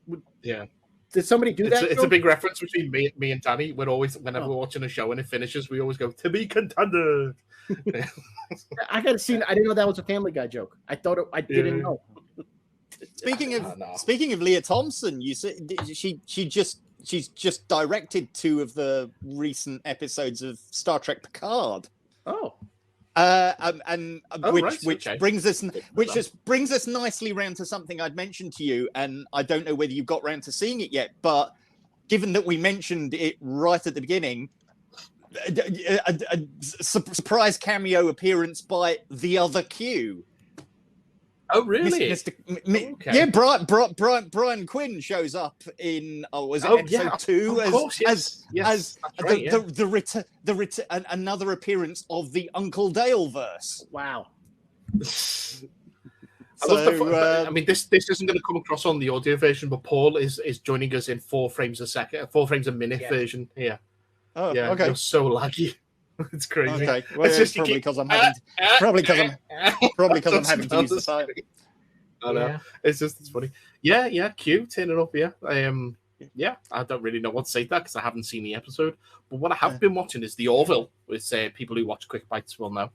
somebody do that? It's a big reference between me and Danny. We're always, whenever we're watching a show and it finishes, we always go, to be contended. I gotta see. I didn't know that was a Family Guy joke. I thought I didn't know. Speaking of Leah Thompson, you said she's just directed 2 of the recent episodes of Star Trek Picard. Oh. Which brings us nicely round to something I'd mentioned to you, and I don't know whether you've got round to seeing it yet, but given that we mentioned it right at the beginning, a surprise cameo appearance by the other Q. Oh, really? Okay. Yeah, Brian Quinn shows up in episode 2 as another appearance of the Uncle Dale verse. Wow. I mean, this isn't going to come across on the audio version, but Paul is joining us in 4 frames a minute version here. Oh, yeah, okay. You're so laggy. It's crazy. Okay, well, it's probably because I'm having to use the phone. I know. Yeah. It's funny. Yeah, Q turning up here. Yeah, I don't really know what to say to that because I haven't seen the episode. But what I have been watching is the Orville, which people who watch Quick Bites will know.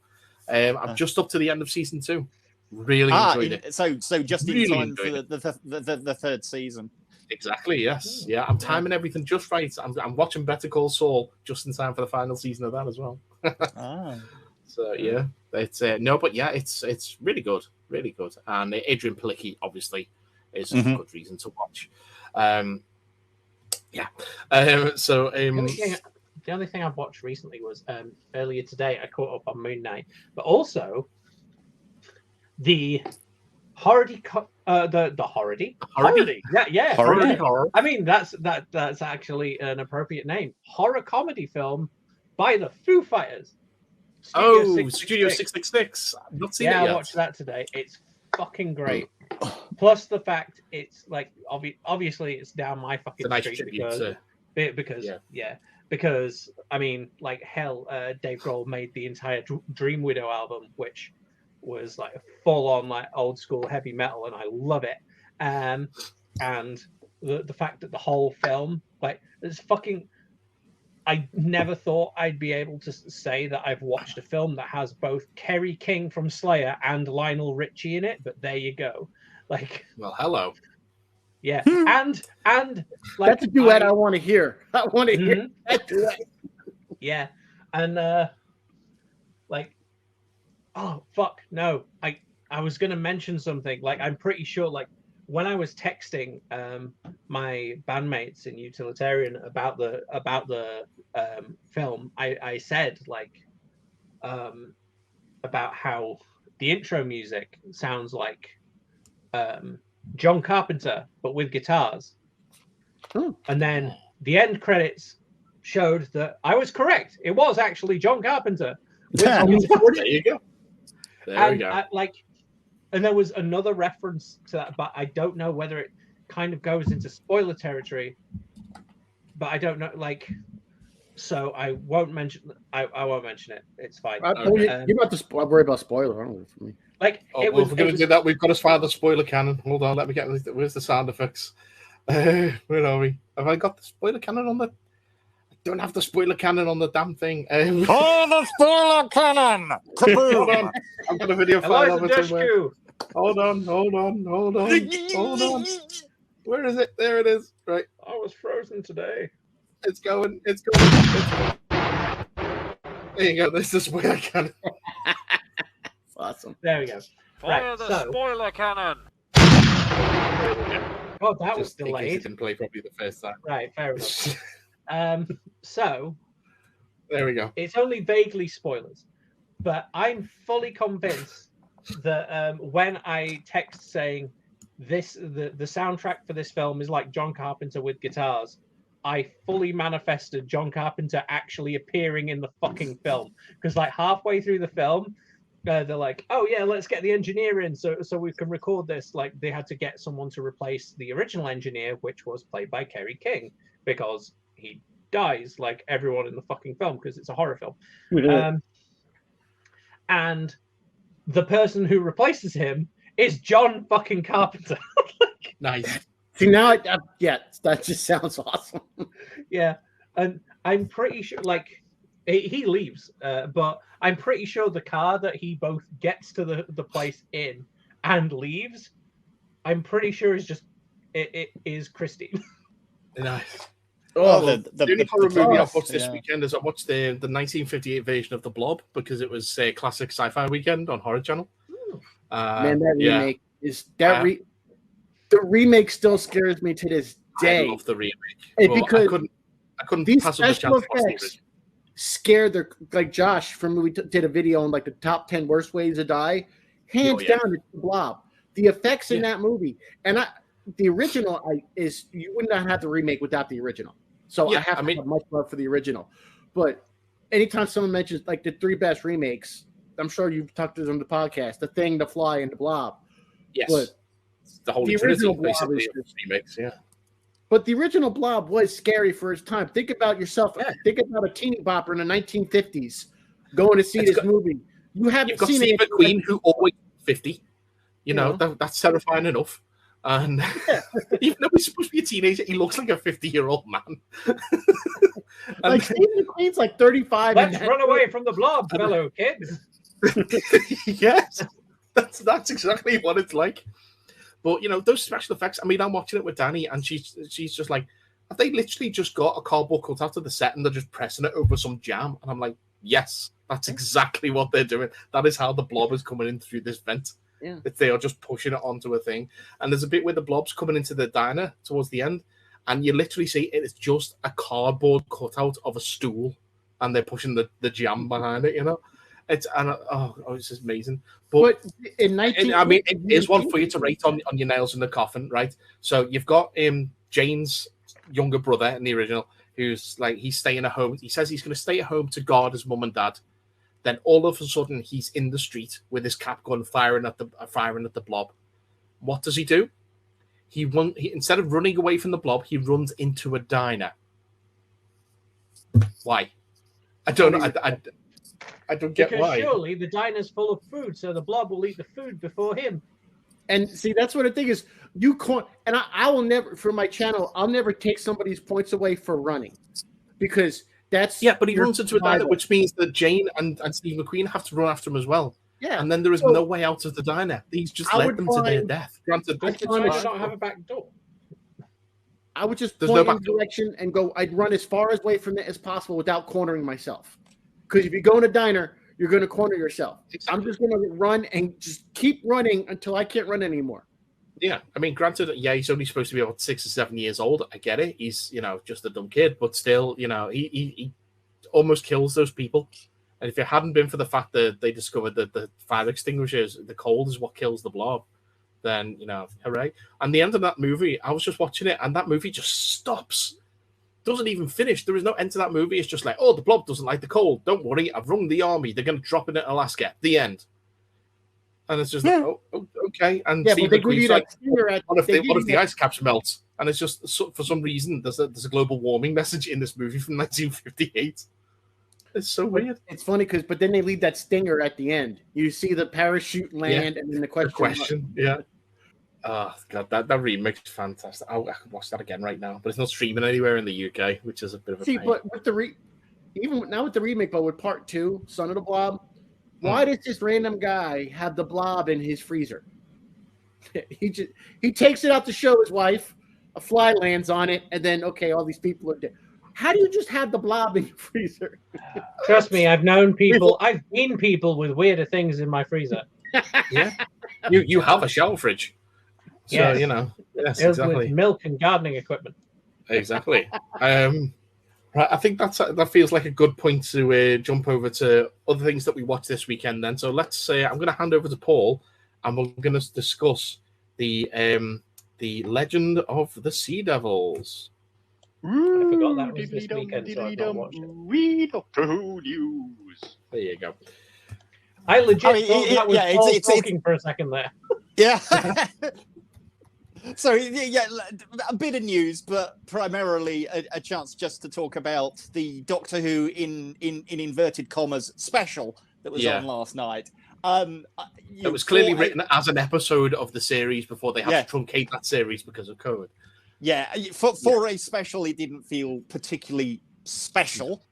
I'm just up to the end of season 2. Really enjoyed it. So just in time for the 3rd season. Exactly. Yes. Yeah. I'm timing everything just right. I'm watching Better Call Saul just in time for the final season of that as well. So yeah, it's it's really good, and Adrian Palicki obviously is a good reason to watch. The only thing I've watched recently was earlier today I caught up on Moon Knight, but also the Horror-y. Yeah. Horror. I mean, that's actually an appropriate name. Horror comedy film by the Foo Fighters. Studio 666. I've not seen it yet. I watched that today. It's fucking great. Plus the fact it's like obviously it's down my fucking street because I mean, like hell, Dave Grohl made the entire Dream Widow album, which was like full on like old school heavy metal, and I love it. And the fact that the whole film, like, it's fucking. I never thought I'd be able to say that I've watched a film that has both Kerry King from Slayer and Lionel Richie in it, but there you go. Like, well, hello. Yeah, and like that's a duet I want to hear. I want to hear that duet. Yeah, and like, oh fuck no, I was gonna mention something. Like, I'm pretty sure, like, when I was texting my bandmates in Utilitarian about the film, I said like about how the intro music sounds like John Carpenter but with guitars. And then the end credits showed that I was correct. It was actually John Carpenter. There you go. There we go. And there was another reference to that, but I don't know whether it kind of goes into spoiler territory. But I don't know, like, so I won't mention. I won't mention it. It's fine. You're about to worry about spoiler, aren't we? For me, like, if we're going to do that, we've got to fire the spoiler cannon. Hold on, let me get. Where's the sound effects? Where are we? Have I got the spoiler cannon on the? I don't have the spoiler cannon on the damn thing. Fire the spoiler cannon! Hold on, I've got a video file of it somewhere. Hold on. Where is it? There it is. Right. I was frozen today. It's going. There you go. This is where I can. Awesome. There we go. Fire the spoiler cannon. Oh, that was delayed. It didn't play properly the first time. Right. Fair enough. So there we go. It's only vaguely spoilers, but I'm fully convinced that when I text saying the soundtrack for this film is like John Carpenter with guitars, I fully manifested John Carpenter actually appearing in the fucking film. Because like halfway through the film, they're like, "Oh yeah, let's get the engineer in so we can record this." Like, they had to get someone to replace the original engineer, which was played by Kerry King, because he dies like everyone in the fucking film because it's a horror film. And the person who replaces him is John fucking Carpenter. Nice. See, now, that just sounds awesome. Yeah, and I'm pretty sure, like, he leaves, but I'm pretty sure the car that he both gets to the place in and leaves, I'm pretty sure is just it is Christine. Nice. The only horror movie I've watched this weekend is I watched the 1958 version of The Blob because it was a classic sci-fi weekend on Horror Channel. Man, that remake is the remake still scares me to this day. I love the remake. Because I couldn't pass up the chance to watch the original. scared their like Josh from did a video on like the top 10 worst ways to die. Hands down, it's the Blob. The effects in that movie, and the original is you would not have the remake without the original. So I have much love for the original. But anytime someone mentions like the 3 best remakes, I'm sure you've talked to them on the podcast, The Thing, The Fly, and The Blob. Yes, but the whole original basically remakes. Yeah. But the original Blob was scary for its time. Think about yourself. Yeah. Think about a teeny bopper in the 1950s going to see this movie. You haven't seen Steve McQueen, who always 50. You know, that's terrifying enough. And even though he's supposed to be a teenager, he looks like a 50-year-old man. Like Steve McQueen's like 35. Let's run away from the Blob, fellow kids. Yes, that's exactly what it's like. But, you know, those special effects, I mean, I'm watching it with Danny, and she's just like, have they literally just got a cardboard cut out of the set and they're just pressing it over some jam? And I'm like, yes, that's exactly what they're doing. That is how the Blob is coming in through this vent. Yeah. They are just pushing it onto a thing. And there's a bit where the Blob's coming into the diner towards the end, and you literally see it is just a cardboard cutout of a stool, and they're pushing the jam behind it, you know? It's just amazing. But in it is one for you to rate on your nails in the coffin, right? So you've got Jane's younger brother in the original, who's like he's staying at home. He says he's going to stay at home to guard his mum and dad. Then all of a sudden he's in the street with his cap gun firing at the Blob. What does he do? He instead of running away from the Blob, he runs into a diner. Why? I don't know. I don't get why. Because surely the diner's full of food, so the Blob will eat the food before him. And see, that's what the thing is. You can't, and I will never, for my channel, I'll never take somebody's points away for running, because that's but he runs into a diner, which means that Jane and Steve McQueen have to run after him as well. Yeah, and then there is no way out of the diner. He's just led them to their death. Granted, I don't have a back door. I would just point in direction and go. I'd run as far away from it as possible without cornering myself. Because if you go in a diner, you're going to corner yourself. Exactly. I'm just going to run and just keep running until I can't run anymore. Yeah, I mean, granted, he's only supposed to be about 6 or 7 years old. I get it. He's, just a dumb kid, but still, he almost kills those people. And if it hadn't been for the fact that they discovered that the fire extinguishers, the cold is what kills the Blob, then, hooray. And the end of that movie, I was just watching it, and that movie just stops. Doesn't even finish. There is no end to that movie. It's just like, the Blob doesn't like the cold. Don't worry, I've rung the army. They're going to drop it in Alaska. The end. And it's just like, okay. And Steve McQueen's like, what if the ice caps melt? And it's just, for some reason, there's a global warming message in this movie from 1958. It's so weird. It's funny but then they leave that stinger at the end. You see the parachute land, and then the question. Yeah. Oh God, that remake is fantastic. I could watch that again right now, but it's not streaming anywhere in the UK, which is a bit of a pain. But with even now with the remake, but with part 2, Son of the Blob, why does this random guy have the Blob in his freezer? He takes it out to show his wife. A fly lands on it, and then all these people are dead. How do you just have the Blob in your freezer? Trust me, I've known people. I've seen people with weirder things in my freezer. Yeah, you have a shower fridge. So, yes, exactly. With milk and gardening equipment. Exactly. Right, I think that feels like a good point to jump over to other things that we watched this weekend then. So let's say I'm going to hand over to Paul, and we're going to discuss the Legend of the Sea Devils. I forgot that was this weekend, so I've not watched it. We Doctor Who news. There you go. I legit thought that was Paul talking for a second there. Yeah. So, a bit of news, but primarily a chance just to talk about the Doctor Who in inverted commas special that was on last night. It was clearly written as an episode of the series before they had to truncate that series because of COVID. Yeah, for a special, it didn't feel particularly special,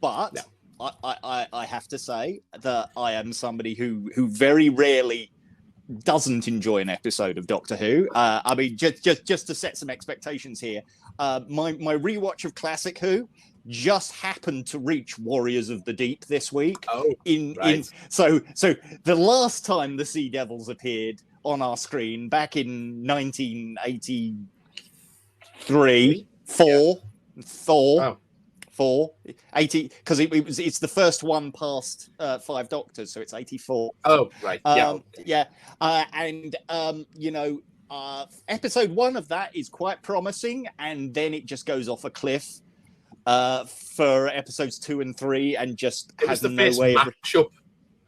but I have to say that I am somebody who very rarely doesn't enjoy an episode of Doctor Who. I mean, just to set some expectations here, my rewatch of Classic Who just happened to reach Warriors of the Deep this week. So the last time the Sea Devils appeared on our screen back in 1983, 84, 80, because it's the first one past 5 Doctors, so it's 84. Oh, right. Episode 1 of that is quite promising, and then it just goes off a cliff for episodes 2 and 3, and just has no way of matchup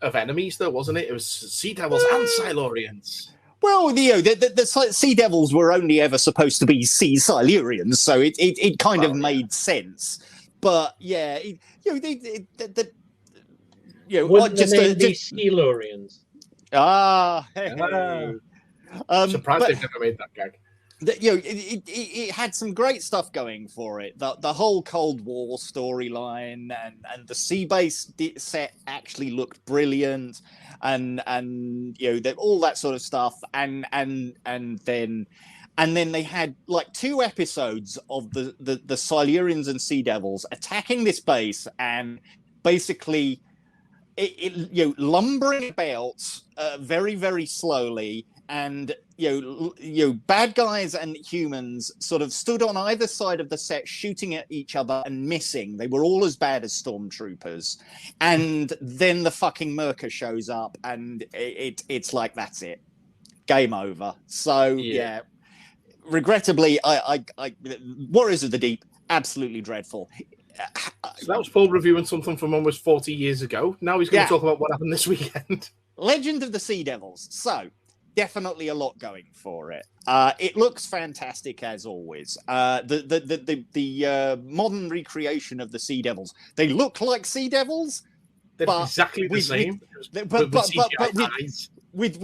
of enemies, though, wasn't it? It was Sea Devils and Silurians. Well, the Sea Devils were only ever supposed to be Sea Silurians, so it kind of made sense. But yeah, wouldn't the name be Silurians? Surprised they've never made that gag. It had some great stuff going for it. The whole Cold War storyline and the sea base set actually looked brilliant, and all that sort of stuff. And then they had like 2 episodes of the Silurians and Sea Devils attacking this base and basically lumbering about very, very slowly. And bad guys and humans sort of stood on either side of the set, shooting at each other and missing. They were all as bad as stormtroopers. And then the fucking Merca shows up, and it's like, that's it, game over. So yeah, regrettably, I Warriors of the Deep, absolutely dreadful. So that was Paul reviewing something from almost 40 years ago. Now he's going to talk about what happened this weekend. Legend of the Sea Devils. So. Definitely a lot going for it. It looks fantastic as always. The modern recreation of the Sea Devils. They look like Sea Devils. They're exactly the same. But with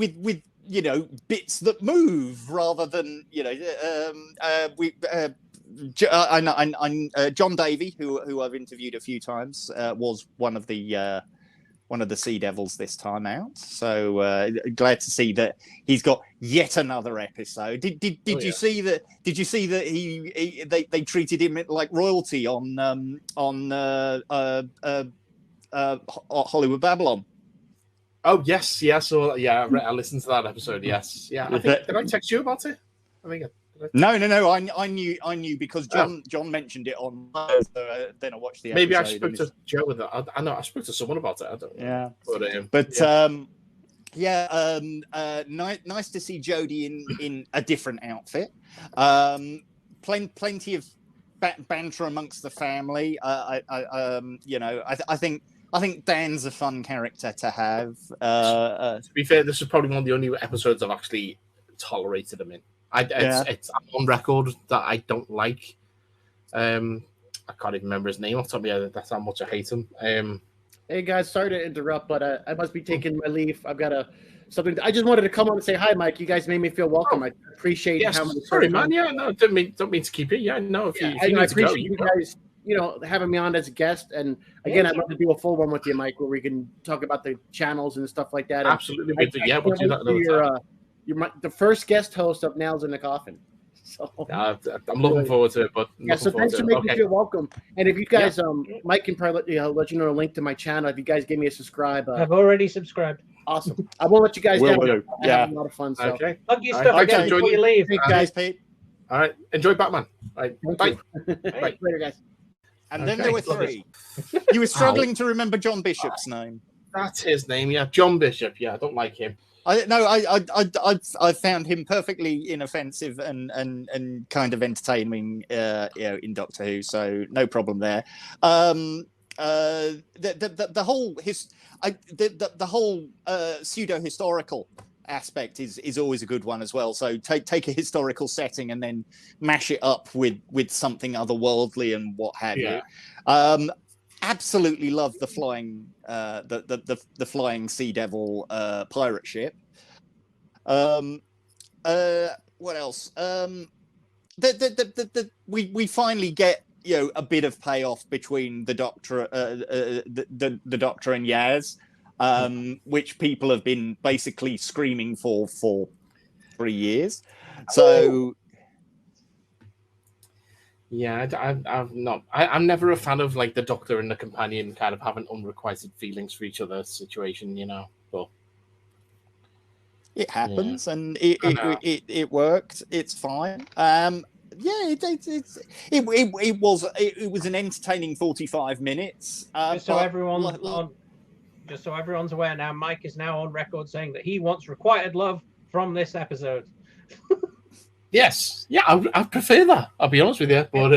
bits that move rather than John Davey, who I've interviewed a few times, was one of the Sea Devils this time out. So glad to see that he's got yet another episode. Did you see that? Did you see that they treated him like royalty on Hollywood Babylon? Oh yes, so I listened to that episode. Yes, yeah. Did I text you about it? I think. No. I knew because John mentioned it on. So then I watched the episode. Maybe I spoke to Joe with that. I know I spoke to someone about it. I don't know. Nice to see Jodie in a different outfit. Plenty of banter amongst the family. I think Dan's a fun character to have. To be fair, this is probably one of the only episodes I've actually tolerated him in. It's on record that I don't like. I can't even remember his name off the top of my head. That's how much I hate him. Hey guys, sorry to interrupt, but I must be taking my leave. I've got something. I just wanted to come on and say hi, Mike. You guys made me feel welcome. I appreciate how much. Sorry, man. Yeah, no, don't mean to keep it. Yeah, no. If you appreciate you guys, having me on as a guest. And again, I'd love to do a full one with you, Mike, where we can talk about the channels and stuff like that. Absolutely, we'll do that another time. You're the first guest host of Nails in the Coffin. So I'm looking forward to it. But so thanks for making me feel welcome. And if you guys, Mike can probably let you know a link to my channel. If you guys give me a subscribe, I've already subscribed. Awesome. I won't let you guys down. I have a lot of fun. So. Okay. Plug your stuff again before you leave. Thanks, guys. Pete. All right. Enjoy Batman. All right. Bye. Bye. Later, guys. And then there were 3. You were struggling to remember John Bishop's name. That's his name. Yeah, John Bishop. Yeah, I don't like him. I found him perfectly inoffensive and kind of entertaining, in Doctor Who. So no problem there. The whole pseudo historical aspect is always a good one as well. So take a historical setting and then mash it up with something otherworldly and what have you. Absolutely love the flying the flying Sea Devil pirate ship. What else? We finally get a bit of payoff between the Doctor the Doctor and Yaz, which people have been basically screaming for 3 years. So. Yeah, I'm never a fan of like the Doctor and the companion kind of having unrequited feelings for each other situation, but it happens and it worked. It's fine. it was an entertaining 45 minutes. Just so everyone's aware now, Mike is now on record saying that he wants requited love from this episode. Yes, yeah, I prefer that. I'll be honest with you, but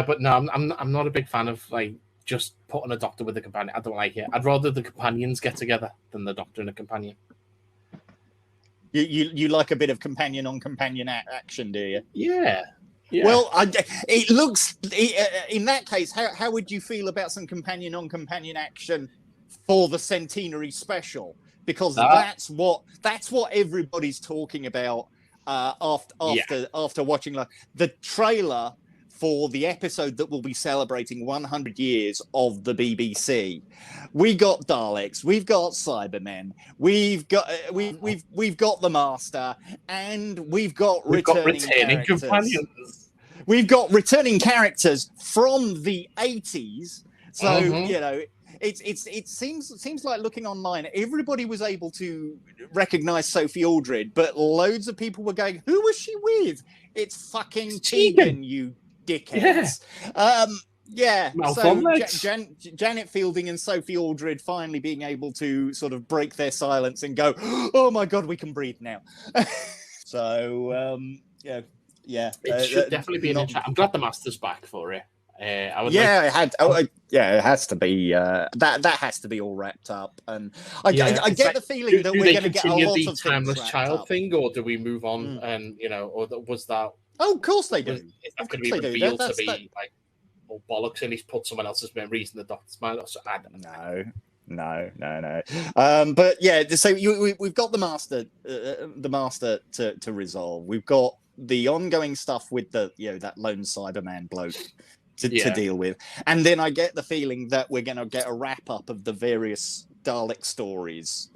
but no, I'm not a big fan of like just putting a doctor with a companion. I don't like it. I'd rather the companions get together than the doctor and a companion. You like a bit of companion on companion action, do you? Yeah. Well, it looks in that case. How would you feel about some companion on companion action for the centenary special? Because that's what everybody's talking about after watching the trailer for the episode that will be celebrating 100 years of the BBC. We got Daleks, we've got Cybermen, we've got the Master, and we've got returning companions. We've got returning characters from the 80s. So it seems like looking online, everybody was able to recognize Sophie Aldred, but loads of people were going, "Who was she with?" It's fucking Tegan, you dickheads. So Janet Fielding and Sophie Aldred finally being able to sort of break their silence and go, "Oh my god, we can breathe now." So it should definitely be an interest. I'm glad the Master's back for it. It has to be. That has to be all wrapped up, and I get the feeling that we're going to get a lot of timeless child thing, or do we move on? And or was that? Oh, of course they do. Is that going to be revealed to be like all bollocks, and he's put someone else's memories in the doctor's mind? I don't know. No. But yeah, so we've got the Master to resolve. We've got the ongoing stuff with the that lone Cyberman bloke to deal with, and then I get the feeling that we're going to get a wrap up of the various Dalek stories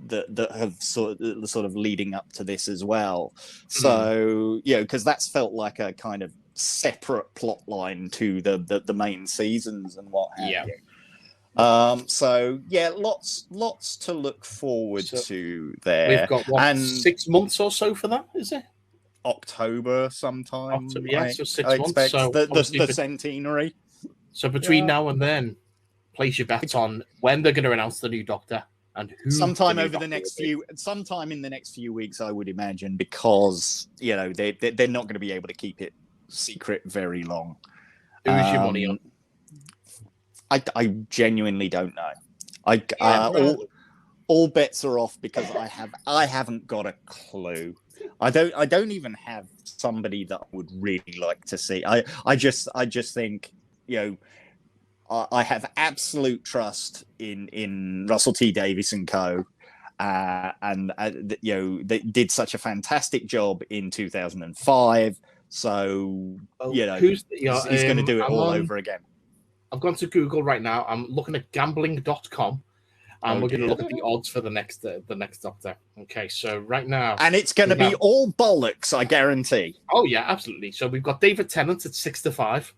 that have sort of leading up to this as well. So because that's felt like a kind of separate plot line to the main seasons and what have you. So lots to look forward to there. We've got 6 months or so for that, is it? October sometime. So 6 I months. expect So the centenary. So between now and then, place your bets on when they're going to announce the new Doctor and who. Sometime in the next few weeks, I would imagine, because they're not going to be able to keep it secret very long. Who's your money on? I genuinely don't know. All bets are off because I haven't got a clue. I don't even have somebody that I would really like to see. I just think I have absolute trust in Russell T Davies and co. And they did such a fantastic job in 2005. So he's going to do it all over again. I've gone to Google right now. I'm looking at gambling.com. And we're going to look at the odds for the next Doctor. Okay, so right now... And it's going to be all bollocks, I guarantee. Oh, yeah, absolutely. So we've got David Tennant at 6-5.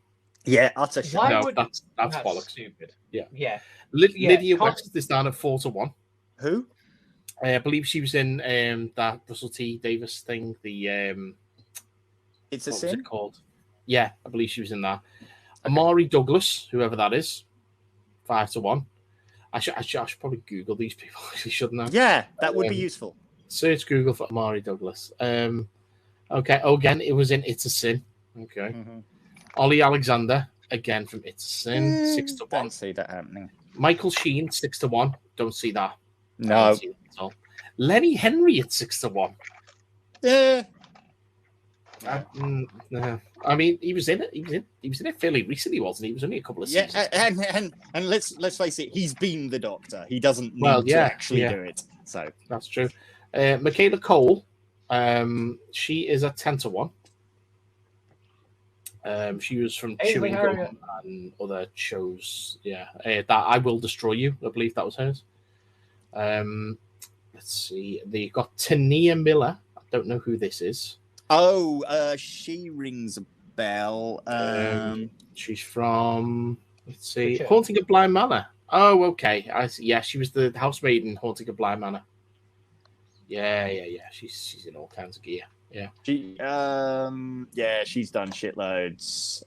Yeah, that's a shame. No, that's bollocks. Stupid. Yeah. Lydia West is down at 4-1. Who? I believe she was in that Russell T Davies thing. It's a Sin? What was it called? Yeah, I believe she was in that. Amari Douglas, whoever that is, 5-1. I should probably Google these people, shouldn't I? Yeah, that would be useful. Search Google for Amari Douglas. Okay. Oh, again, it was in It's a Sin. Okay. Ollie Alexander, again from It's a Sin, 6-1. Don't see that happening. Michael Sheen, 6-1. Don't see that. No. See that at all. Lenny Henry at 6-1. Yeah. No. I mean, he was in it. He was in it fairly recently, wasn't he? It was only a couple of seasons. Yeah, and let's face it, he's been the Doctor. He doesn't need to actually do it. So that's true. Michaela Cole, she is at 10-1. She was from Chewing Gum and other shows. Yeah, that I Will Destroy You. I believe that was hers. Let's see. They got Tania Miller. I don't know who this is. Oh, she rings a bell. She's from, let's see, Haunting of Bly Manor. Oh, okay. Yeah, she was the housemaid in Haunting of Bly Manor. Yeah. She's in all kinds of gear. Yeah. She's done shitloads.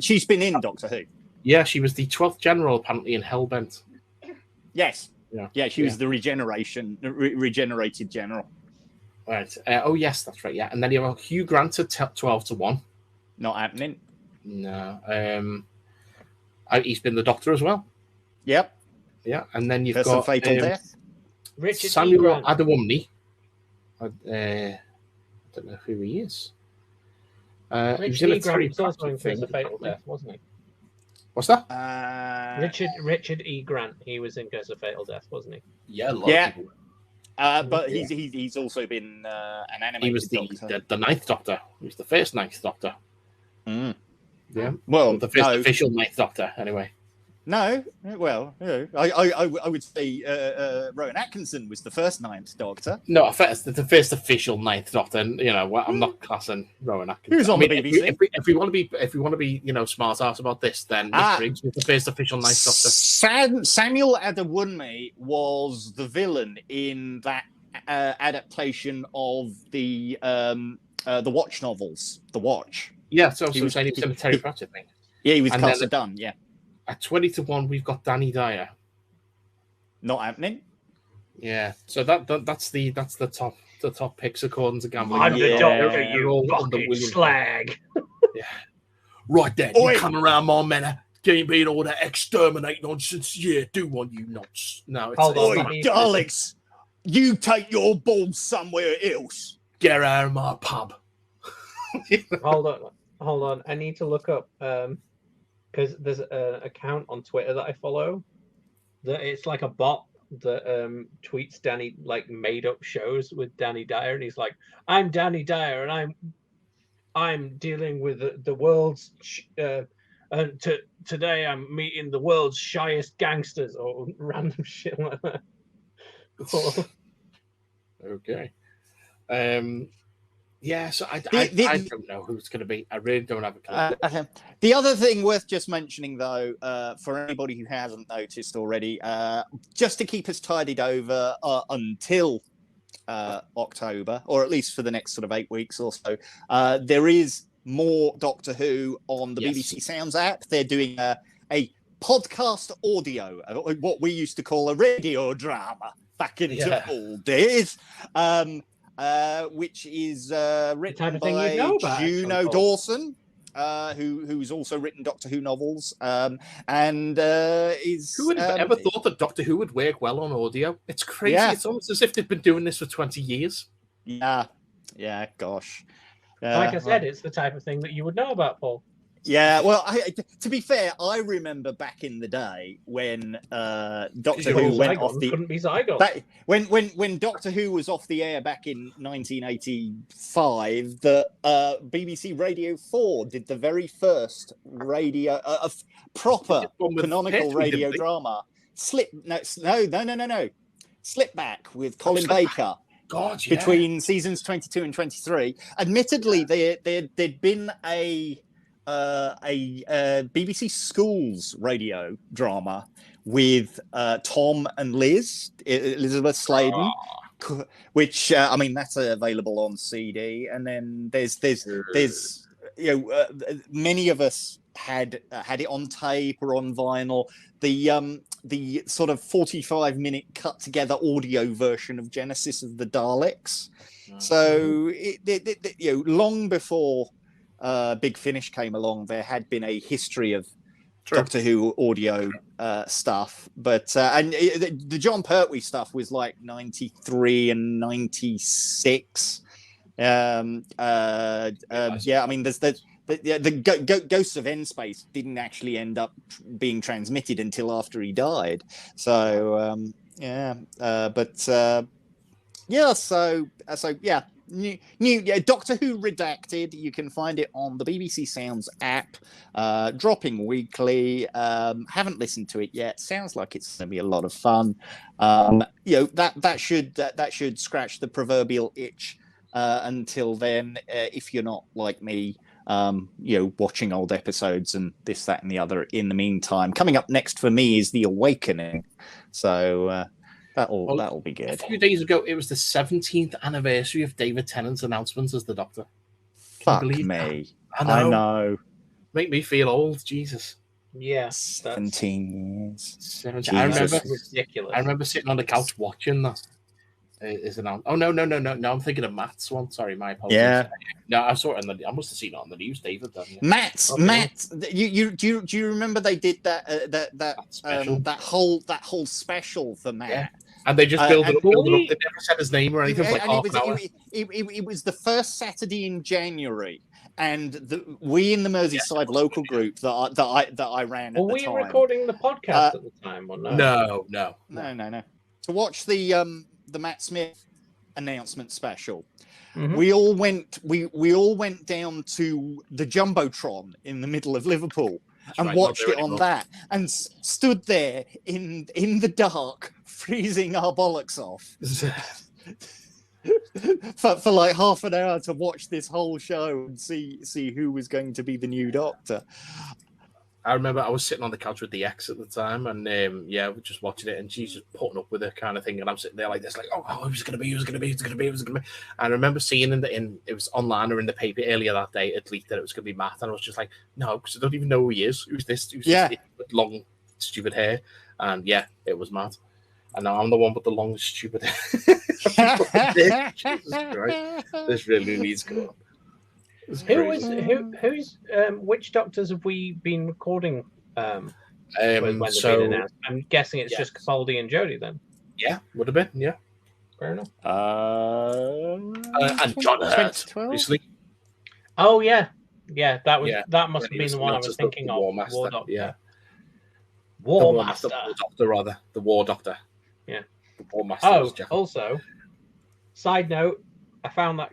She's been in Doctor Who. Yeah, she was the 12th General apparently in Hellbent. Yes. Yeah. She was the regenerated general. Right. Oh yes, that's right. Yeah, and then you have Hugh Grant at 12-1. Not happening. No. He's been the Doctor as well. Yep. Yeah, and then you've There's got some fatal death. Richard Samuel Adewumney. I don't know who he is. He was in a Terry Pratchett thing. A fatal death, wasn't he? What's that? Richard E. Grant. He was in Curse of Fatal Death, wasn't he? Yeah, a lot of people. But he's also been an animated. He was the Ninth Doctor. He was the first Ninth Doctor. Mm. Yeah. Well, the first official Ninth Doctor, anyway. No, well, I would say Rowan Atkinson was the first Ninth Doctor. No, the first official Ninth Doctor. And, I'm not classing Rowan Atkinson. He was on the BBC. If we want to be, smart ass about this, then Nick Briggs was the first official Ninth Doctor. Samuel Adewunmi was the villain in that adaptation of the Watch novels, The Watch. Yeah, so he was saying he was in a Terry Pratchett thing. Yeah, he was cast done. Yeah. At 20-1, we've got Danny Dyer. Not happening. Yeah, so that's the top picks according to gambling. I'm the Doctor, you fucking slag. Yeah. Right then, you come around my manor, getting beat all that exterminate nonsense. Yeah, do one, you nuts. No, it's Daleks, you take your balls somewhere else. Get out of my pub. Hold on. I need to look up because there's an account on Twitter that I follow that it's like a bot that tweets Danny like made up shows with Danny Dyer, and he's like, "I'm Danny Dyer, and I'm dealing with the world's and today I'm meeting the world's shyest gangsters," or random shit like that. Okay. Yeah, so I don't know who it's going to be. I really don't have a clue. The other thing worth just mentioning, though, for anybody who hasn't noticed already, just to keep us tidied over until October, or at least for the next sort of 8 weeks or so, there is more Doctor Who on the BBC Sounds app. They're doing a podcast audio, what we used to call a radio drama back in the old days. Which is written by Juno Dawson, who's also written Doctor Who novels, and is... Who would have ever thought that Doctor Who would work well on audio? It's crazy. Yeah. It's almost as if they've been doing this for 20 years. Yeah, gosh. Like I said, it's the type of thing that you would know about, Paul. Yeah, well, to be fair, I remember back in the day when Doctor Who went off the... Couldn't be Zygotes. When Doctor Who was off the air back in 1985, the BBC Radio 4 did the very first radio, proper canonical radio drama. Slip back with Colin Baker. God, yeah. Between seasons 22 and 23. Admittedly, there'd been a BBC Schools radio drama with Tom and Liz, Elizabeth Sladen, which that's available on CD. And then there's many of us had it on tape or on vinyl. The sort of 45-minute cut together audio version of Genesis of the Daleks. So long before Big Finish came along, there had been a history of Doctor Who audio stuff, but and the John Pertwee stuff was like 93 and 96. There's the Ghosts of End Space didn't actually end up being transmitted until after he died. So New Doctor Who Redacted. You can find it on the BBC Sounds app, dropping weekly. Haven't listened to it yet. Sounds like it's going to be a lot of fun. That should scratch the proverbial itch. Until then, if you're not like me, watching old episodes and this, that, and the other. In the meantime, coming up next for me is The Awakening. So That'll be good. A few days ago, it was the 17th anniversary of David Tennant's announcement as the Doctor. Fuck me. I know. Make me feel old, Jesus. Yeah, 17 years. 17. I remember sitting on the couch watching that. Is announced. Oh no! I'm thinking of Matt's one. Sorry, my apologies. Yeah. No, I saw it on I must have seen it on the news, David. Then, yeah. Matt. You do you remember they did that whole special for Matt? Yeah. And they just build it up. They never said his name or anything. It was the first Saturday in January, and we in the Merseyside local group that I ran. Were we recording the podcast at the time or no? No. To watch the Matt Smith announcement special, mm-hmm. we all went down to the Jumbotron in the middle of Liverpool and watched it on that, and stood there in the dark, freezing our bollocks off for like half an hour to watch this whole show and see who was going to be the new Doctor. I remember I was sitting on the couch with the ex at the time, and we're just watching it, and she's just putting up with it kind of thing, and I'm sitting there like this, like, who's going to be? I remember seeing it was online or in the paper earlier that day, it leaked that it was going to be Matt, and I was just like, no, because I don't even know who he is. Who's this? Who's this with long, stupid hair? And yeah, it was Matt. And now I'm the one with the long, stupid hair. Jesus Christ. This really needs to go on. Which Doctors have we been recording when they've been announced? I'm guessing it's just Capaldi and Jodie then. Yeah, would have been, yeah. Fair enough. And John Hurt, obviously. Oh yeah. Yeah, that must have been the one I was thinking of. War Doctor. Yeah. War Master. The War Doctor. Yeah. The War Master. Also, side note, I found that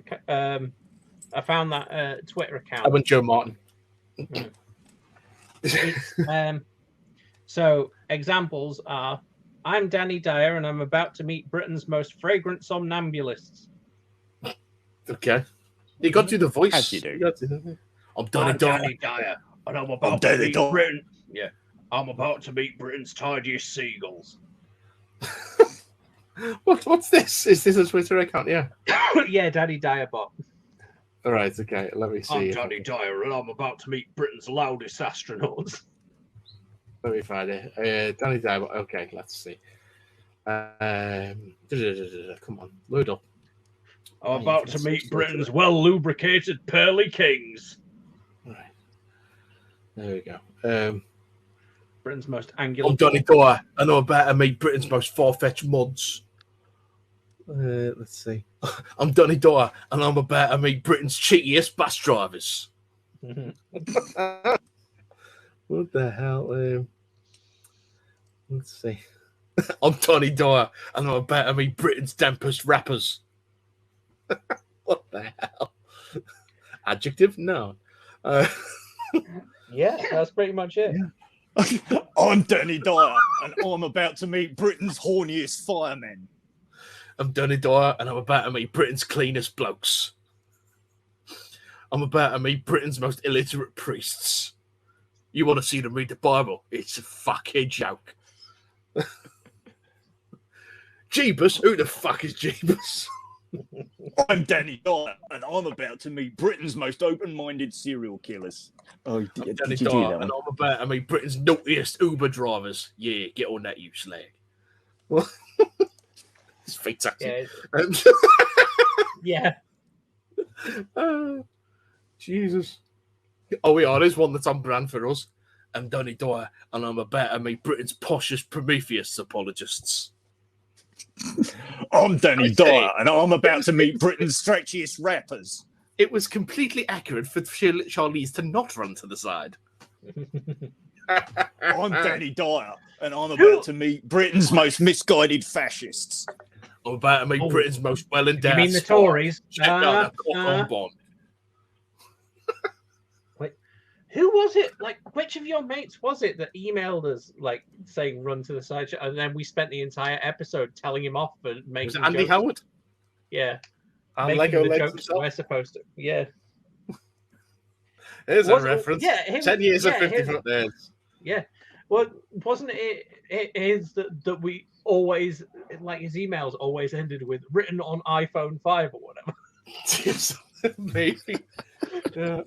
Twitter account. I went Joe Martin. So examples are: I'm Danny Dyer, and I'm about to meet Britain's most fragrant somnambulists. Okay, you got to do the voice. As you do. I'm Danny Dyer, and I'm about to meet Britain. Yeah, I'm about to meet Britain's tidiest seagulls. What's this? Is this a Twitter account? Yeah. Yeah, Danny Dyer bot. All right, okay. Let me see. I'm Danny Dyer, and I'm about to meet Britain's loudest astronauts. Let me find it. Danny Dyer. Okay, let's see. Come on, load up. I'm about to meet Britain's well-lubricated pearly kings. All right. There we go. Britain's most angular. I'm Danny Dyer, and I'm about to meet Britain's most far-fetched mods. Let's see. I'm Danny Dyer, and I'm about to meet Britain's cheatiest bus drivers. What the hell? Let's see. I'm Danny Dyer, and I'm about to meet Britain's dampest rappers. What the hell? Adjective? No. Yeah, that's pretty much it. Yeah. I'm Danny Dyer, and I'm about to meet Britain's horniest firemen. I'm Danny Dyer, and I'm about to meet Britain's cleanest blokes. I'm about to meet Britain's most illiterate priests. You want to see them read the Bible? It's a fucking joke. Jeebus? Who the fuck is Jeebus? I'm Danny Dyer, and I'm about to meet Britain's most open-minded serial killers. Oh, I'm Danny Dyer, and I'm about to meet Britain's naughtiest Uber drivers. Yeah, get on that, you slag. Well, it's fatality. Yeah. Jesus. Oh, yeah, there's one that's on brand for us. I'm Danny Dyer, and I'm about to meet Britain's poshest Prometheus apologists. I'm Danny Dyer, and I'm about to meet Britain's stretchiest rappers. It was completely accurate for Charlize to not run to the side. I'm Danny Dyer, and I'm about to meet Britain's most misguided fascists. I'm about to meet Britain's most well-endowed. You mean the Tories? Wait, who was it? Like, which of your mates was it that emailed us, like, saying run to the side? And then we spent the entire episode telling him off for making was it Andy jokes. Howard? Yeah. And making the jokes that we're supposed to. Yeah. Here's a reference. Yeah, 10 years of 50 foot days. Yeah. What wasn't it? It is that we always like his emails always ended with written on iPhone 5 or whatever. Maybe.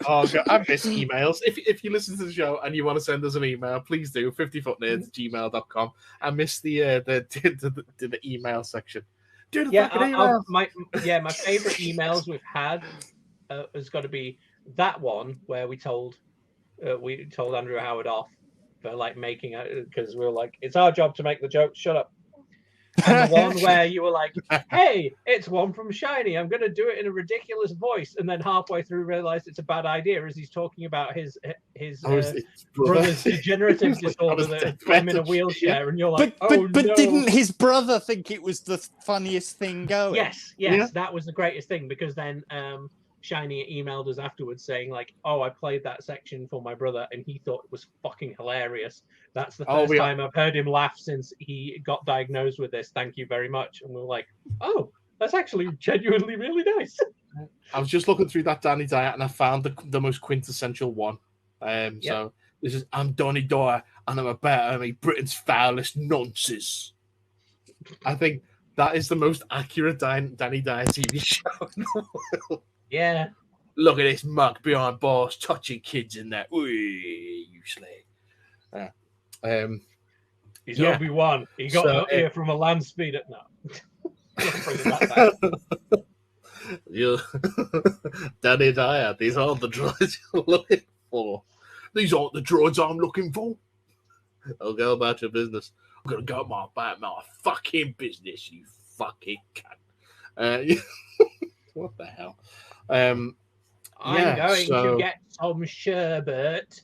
Oh God, I miss emails. If you listen to the show and you want to send us an email, please do 50footnerds@gmail.com. I miss the email section. Do the fucking emails. My favorite emails we've had has got to be that one where we told Andrew Howard off for like making it because we were like, it's our job to make the joke. Shut up. And the one where you were like, hey, it's one from Shiny. I'm going to do it in a ridiculous voice. And then halfway through realized it's a bad idea as he's talking about his brother's degenerative disorder that put him in a wheelchair. And you're like, but didn't his brother think it was the funniest thing going? Yes. Yeah. That was the greatest thing because then Shiny emailed us afterwards saying like, oh, I played that section for my brother and he thought it was fucking hilarious. That's the first time I've heard him laugh since he got diagnosed with this. Thank you very much. And we were like, oh, that's actually genuinely really nice. I was just looking through that Danny Dyer and I found the most quintessential one. So this is, I'm Donny Dyer and I'm about Britain's foulest nonsense. I think that is the most accurate Danny Dyer TV show in the world. Yeah. Look at this mug behind bars touching kids in there. Ooh, you slay. He's Obi Wan. He got up here from a land speeder. No. Danny Dyer, these aren't the droids you're looking for. These aren't the droids I'm looking for. I'll go about your business. I'm going to go about my fucking business, you fucking cunt. What the hell? I'm going to get some sherbet.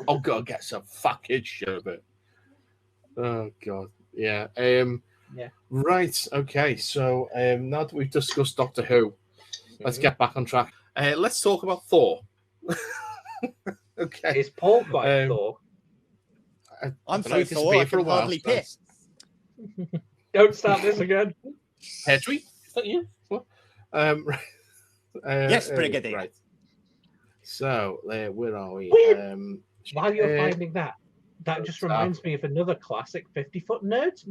I'll go get some fucking sherbet. Oh God, yeah. Right. Okay. So now that we've discussed Doctor Who, let's get back on track. Let's talk about Thor. Okay. Is Paul quite Thor? I'm so Thor. I can hardly piss. Don't start this again. Petrie, is that you? What? Right. Yes, Brigadier. Right. So, where are we? While you're finding that just reminds me of another classic 50-foot nerd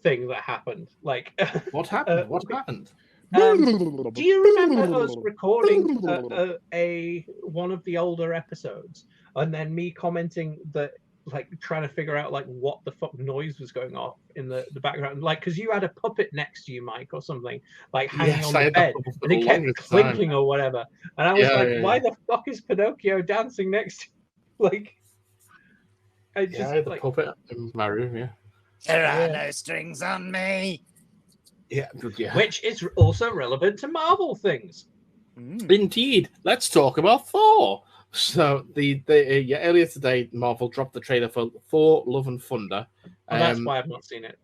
thing that happened. Like, what happened? What happened? Do you remember us recording one of the older episodes, and then me commenting that, like, trying to figure out like what the fuck noise was going off in the background, like because you had a puppet next to you, Mike, or something, like hanging on the bed, and it kept clinking or whatever, and I was why the fuck is Pinocchio dancing next to like? I just the puppet in my room. There are no strings on me. Yeah, which is also relevant to Marvel things. Indeed. Let's talk about Thor. So earlier today, Marvel dropped the trailer for Thor: Love and Thunder. That's why I've not seen it.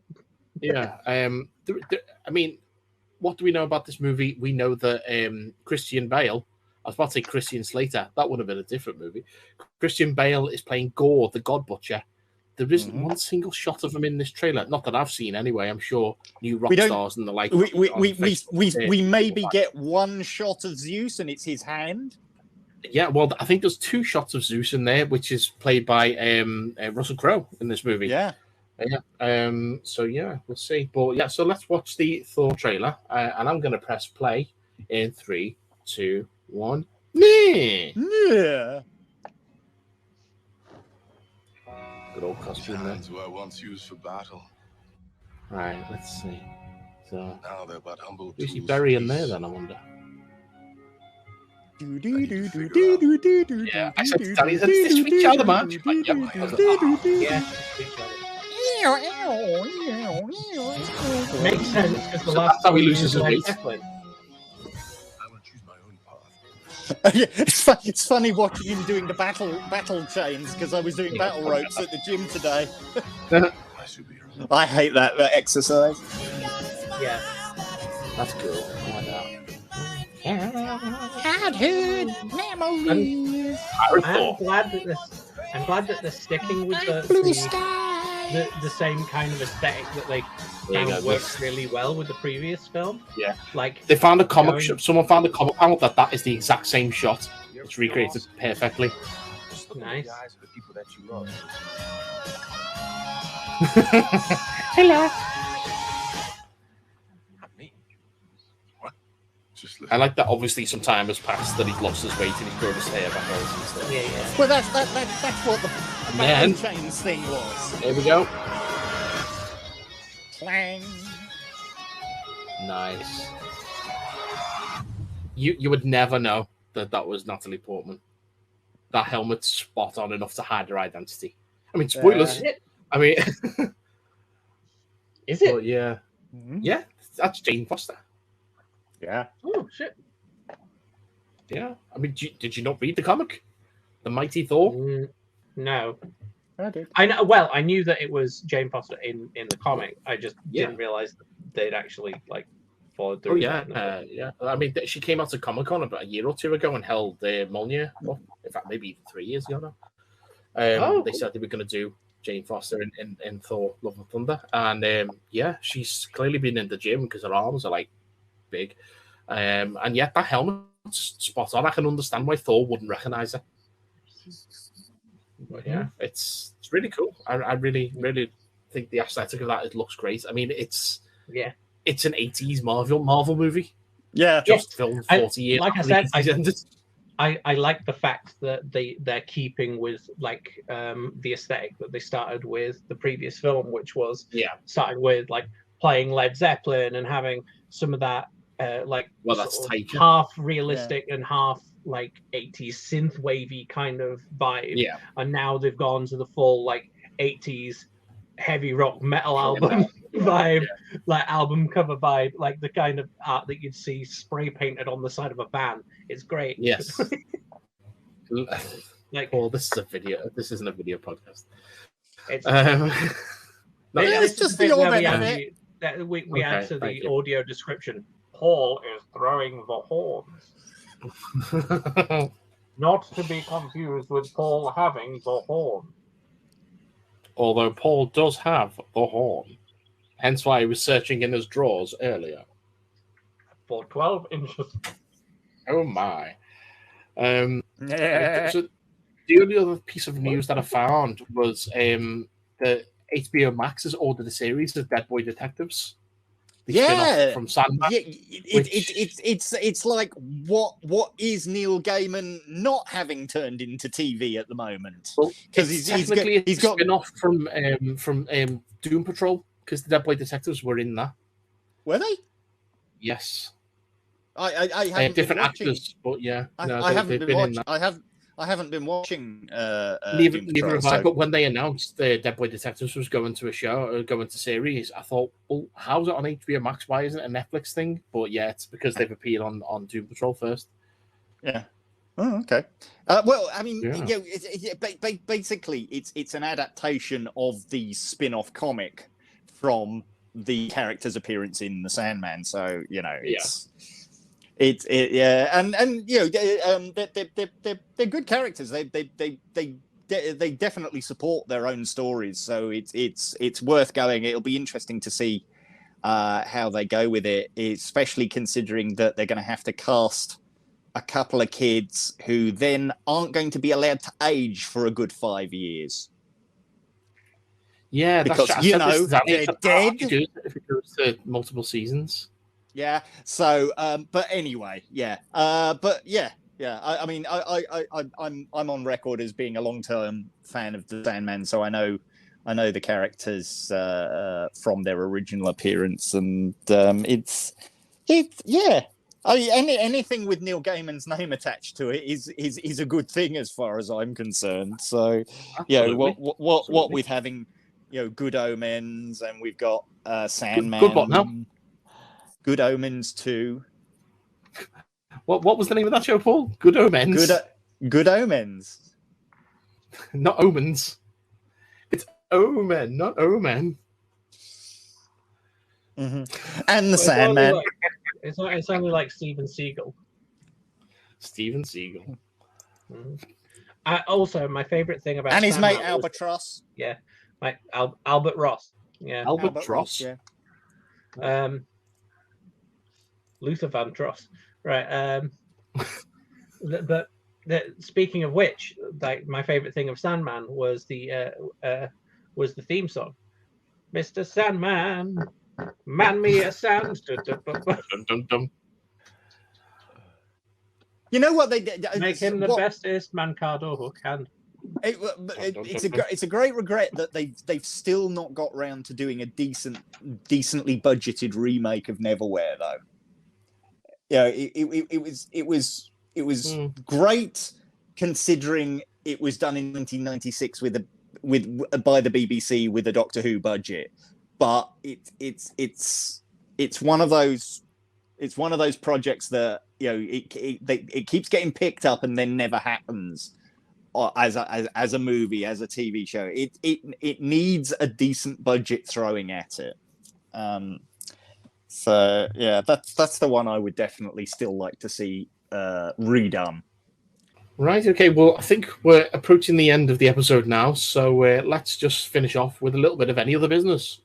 Yeah. I mean, what do we know about this movie? We know that Christian Bale. I was about to say Christian Slater. That would have been a different movie. Christian Bale is playing Gore, the God Butcher. There isn't one single shot of him in this trailer. Not that I've seen anyway. I'm sure new rock stars and the like. We maybe get one shot of Zeus and it's his hand. Yeah, well, I think there's two shots of Zeus in there, which is played by Russell Crowe in this movie. Yeah. So yeah, we'll see. But yeah, so let's watch the Thor trailer, and I'm going to press play in 3, 2, 1. Yeah. Good old costume there. Were once used for battle. Right, let's see. So now they're but humble. Who's he burying there then? I wonder. Yeah, I said to Danny, is this Sweet Child of March? Like, Makes sense because the last time he loses his weight. It's funny watching him doing the battle chains because I was doing battle ropes at the gym today. I hate that exercise. Yeah, that's cool. I like that. Childhood memories. I'm glad that they're sticking with the same kind of aesthetic that they found works really well with the previous film. Yeah, like they found a comic. Someone found a comic panel that is the exact same shot. It's recreated perfectly. Nice. The eyes of the people that you love. Hello. Not me. What? Just I like that. Obviously, some time has passed, that he's lost his weight and he's grown his hair back out and stuff. Yeah. Well, that's what the Man. chains thing was. Here we go. Clang. Nice. You would never know that was Natalie Portman. That helmet's spot on enough to hide her identity. I mean, spoilers. I mean, is it? But yeah, yeah, that's Jane Foster. Yeah. Oh shit. Yeah. I mean, did you not read the comic, The Mighty Thor? No. I did. I know. Well, I knew that it was Jane Foster in the comic. I just didn't realize that they'd actually followed through. Oh yeah, yeah. I mean, she came out to Comic-Con about a year or two ago and held Mjolnir. Well, in fact, maybe 3 years ago now. They said they were going to do Jane Foster in Thor: Love and Thunder, and yeah, she's clearly been in the gym because her arms are big, and yet that helmet's spot on. I can understand why Thor wouldn't recognize her. But yeah, it's really cool. I really think the aesthetic of that, it looks great. I mean, it's an 80s Marvel movie. Yeah, just filmed 40 years. Like I said, I like the fact that they're keeping with the aesthetic that they started with the previous film, which was starting with playing Led Zeppelin and having some of that that's half realistic and half 80s synth wavy kind of vibe. Yeah. And now they've gone to the full 80s heavy rock metal album vibe, album cover vibe, the kind of art that you'd see spray painted on the side of a van. It's great. Yes. Well, this is a video. This isn't a video podcast. It's just the audio. We add to the audio description. Paul is throwing the horns. Not to be confused with Paul having the horn. Although Paul does have the horn. Hence why he was searching in his drawers earlier. For 12 inches. Oh my. So the only other piece of news that I found was that HBO Max has ordered a series of Dead Boy Detectives. From Sandman. Yeah, it's like what is Neil Gaiman not having turned into TV at the moment? Because he's got spin-off from Doom Patrol, because the Dead Boy Detectives were in that. Were they? Yes. I haven't different been watching. actors, but yeah, I haven't been watching. I haven't been watching. Neither have I. But when they announced the Dead Boy Detectives was going to a show or going to series, I thought, well, how's it on HBO Max? Why isn't it a Netflix thing? But yeah, it's because they've appeared on Doom Patrol first. Yeah. Oh, okay. Well, I mean, basically, it's an adaptation of the spin-off comic from the character's appearance in The Sandman. So it's. And they're good characters. They definitely support their own stories. So it's worth going. It'll be interesting to see how they go with it, especially considering that they're going to have to cast a couple of kids who then aren't going to be allowed to age for a good 5 years. Yeah, because they're dead if it goes to multiple seasons. Yeah. So, but anyway, but yeah. I mean, I'm on record as being a long-term fan of the Sandman, so I know the characters from their original appearance, and it's I mean, anything with Neil Gaiman's name attached to it is a good thing as far as I'm concerned. So, what with having Good Omens, and we've got Sandman. Good what now? Good Omens 2. What was the name of that show, Paul? Good Omens. Good Omens. Not Omens. It's Omen, not Omen. Mm-hmm. And the Sandman. It's only like Steven Seagal. Steven Seagal. Mm-hmm. Also, my favorite thing about his Sandman mate Albatross. Albert Ross. Yeah, Albert Ross. Yeah. Luther Van Tross, right? But speaking of which, like my favorite thing of Sandman was the theme song, Mr. Sandman, man me a sand. Dum, dum, dum. You know what they did? Make him the bestest man Cardor can. It's a great regret that they've still not got round to doing a decently budgeted remake of Neverwhere, though. Yeah, it was great considering it was done in 1996 by the BBC with a Doctor Who budget, but it's one of those projects that it keeps getting picked up and then never happens as a movie, as a TV show. It needs a decent budget throwing at it. So yeah, that's the one I would definitely still like to see redone. Right. Okay. Well, I think we're approaching the end of the episode now, so let's just finish off with a little bit of any other business.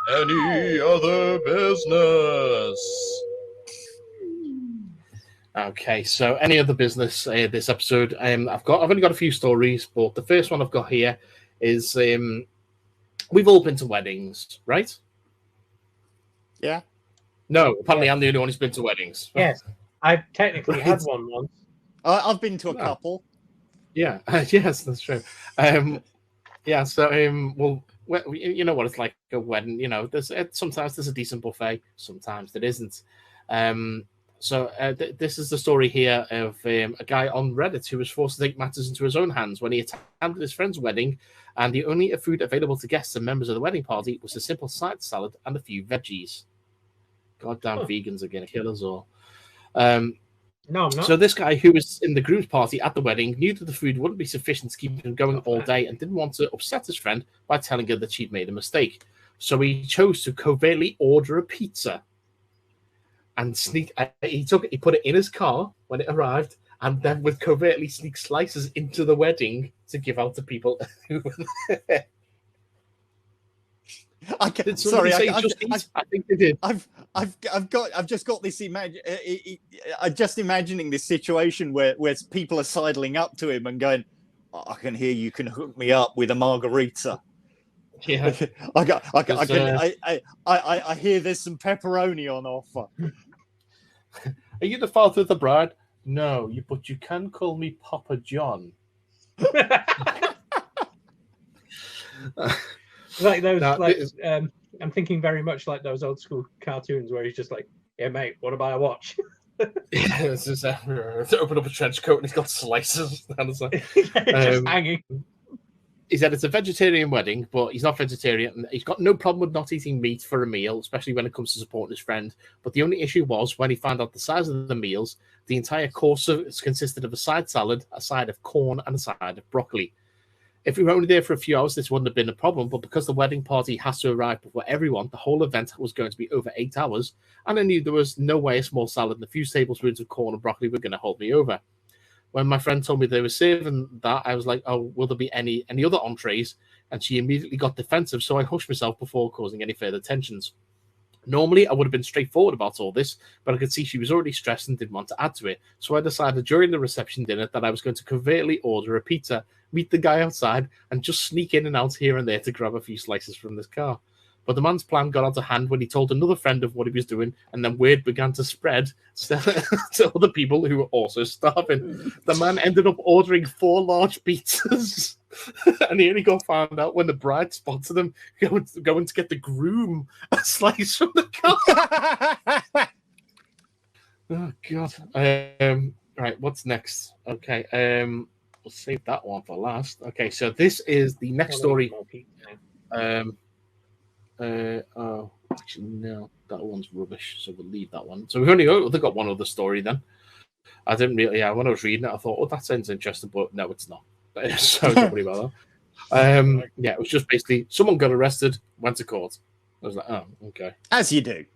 Any other business? Okay, so any other business this episode? I've only got a few stories, but the first one I've got here is we've all been to weddings, right? Yeah. No, apparently I'm the only one who's been to weddings. Yes, I've technically had one once. I've been to a couple. Yeah, yes, that's true. Yeah, so well, you know what it's like a wedding. You know, sometimes there's a decent buffet, sometimes there isn't. So this is the story here of a guy on Reddit who was forced to take matters into his own hands when he attended his friend's wedding, and the only food available to guests and members of the wedding party was a simple side salad and a few veggies. Goddamn vegans are going to kill us all. No, I'm not. So this guy who was in the groom's party at the wedding knew that the food wouldn't be sufficient to keep him going all day and didn't want to upset his friend by telling her that she'd made a mistake. So he chose to covertly order a pizza and he put it in his car when it arrived, and then would covertly sneak slices into the wedding to give out to people who were there. I think they did. I've just got this I'm just imagining this situation where people are sidling up to him and going, I can hear you can hook me up with a margarita. Yeah, I hear there's some pepperoni on offer. Are you the father of the bride? No, but you can call me Papa John. Like those, I'm thinking very much like those old school cartoons where he's just like, "Yeah, mate, what about I watch?" Yeah, it's just to open up a trench coat and he's got slices down the side. Just hanging. He said it's a vegetarian wedding, but he's not vegetarian. He's got no problem with not eating meat for a meal, especially when it comes to supporting his friend. But the only issue was when he found out the size of the meals, the entire course consisted of a side salad, a side of corn, and a side of broccoli. If we were only there for a few hours, this wouldn't have been a problem, but because the wedding party has to arrive before everyone, the whole event was going to be over 8 hours, and I knew there was no way a small salad and a few tablespoons of corn and broccoli were going to hold me over. When my friend told me they were serving that, I was like, oh, will there be any other entrees? And she immediately got defensive, so I hushed myself before causing any further tensions. Normally, I would have been straightforward about all this, but I could see she was already stressed and didn't want to add to it. So I decided during the reception dinner that I was going to covertly order a pizza, meet the guy outside, and just sneak in and out here and there to grab a few slices from this car. But the man's plan got out of hand when he told another friend of what he was doing, and then word began to spread to other people who were also starving. The man ended up ordering 4 large pizzas, and he only got found out when the bride spotted him going to get the groom a slice from the car. Oh, God. Right, what's next? Okay, we'll save that one for last. Okay, so this is the next story. Actually, no, that one's rubbish, so we'll leave that one. So they've got one other story then. I didn't really, when I was reading it, I thought, oh, that sounds interesting, but no, it's not. So don't worry about that. Yeah, it was just basically someone got arrested, went to court. I was like, oh, okay. As you do.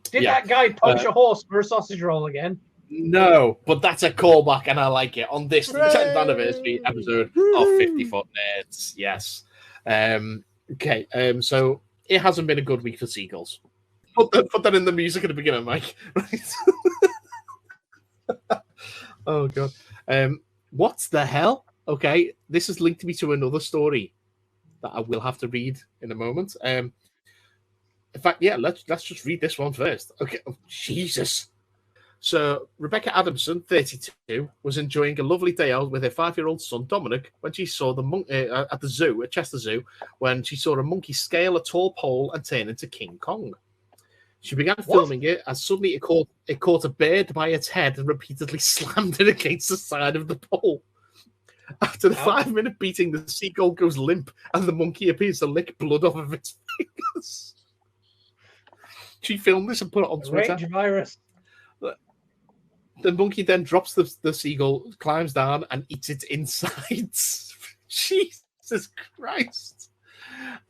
Did that guy punch a horse for a sausage roll again? No, but that's a callback, and I like it. On this 10th anniversary episode of 50 Foot Nerds, yes. Okay, so it hasn't been a good week for seagulls. Put that in the music at the beginning, Mike. Right? Oh god. What the hell? Okay, this is linked me to another story that I will have to read in a moment. In fact, yeah, let's just read this one first. Okay. Oh, Jesus. So Rebecca Adamson, 32, was enjoying a lovely day out with her 5-year-old son Dominic when she saw the at the zoo at Chester Zoo when she saw a monkey scale a tall pole and turn into King Kong. She began filming it, and suddenly it caught a bird by its head and repeatedly slammed it against the side of the pole. After the 5-minute beating, the seagull goes limp, and the monkey appears to lick blood off of its fingers. She filmed this and put it on Twitter. Rage virus. The monkey then drops the seagull, climbs down, and eats its insides. Jesus Christ.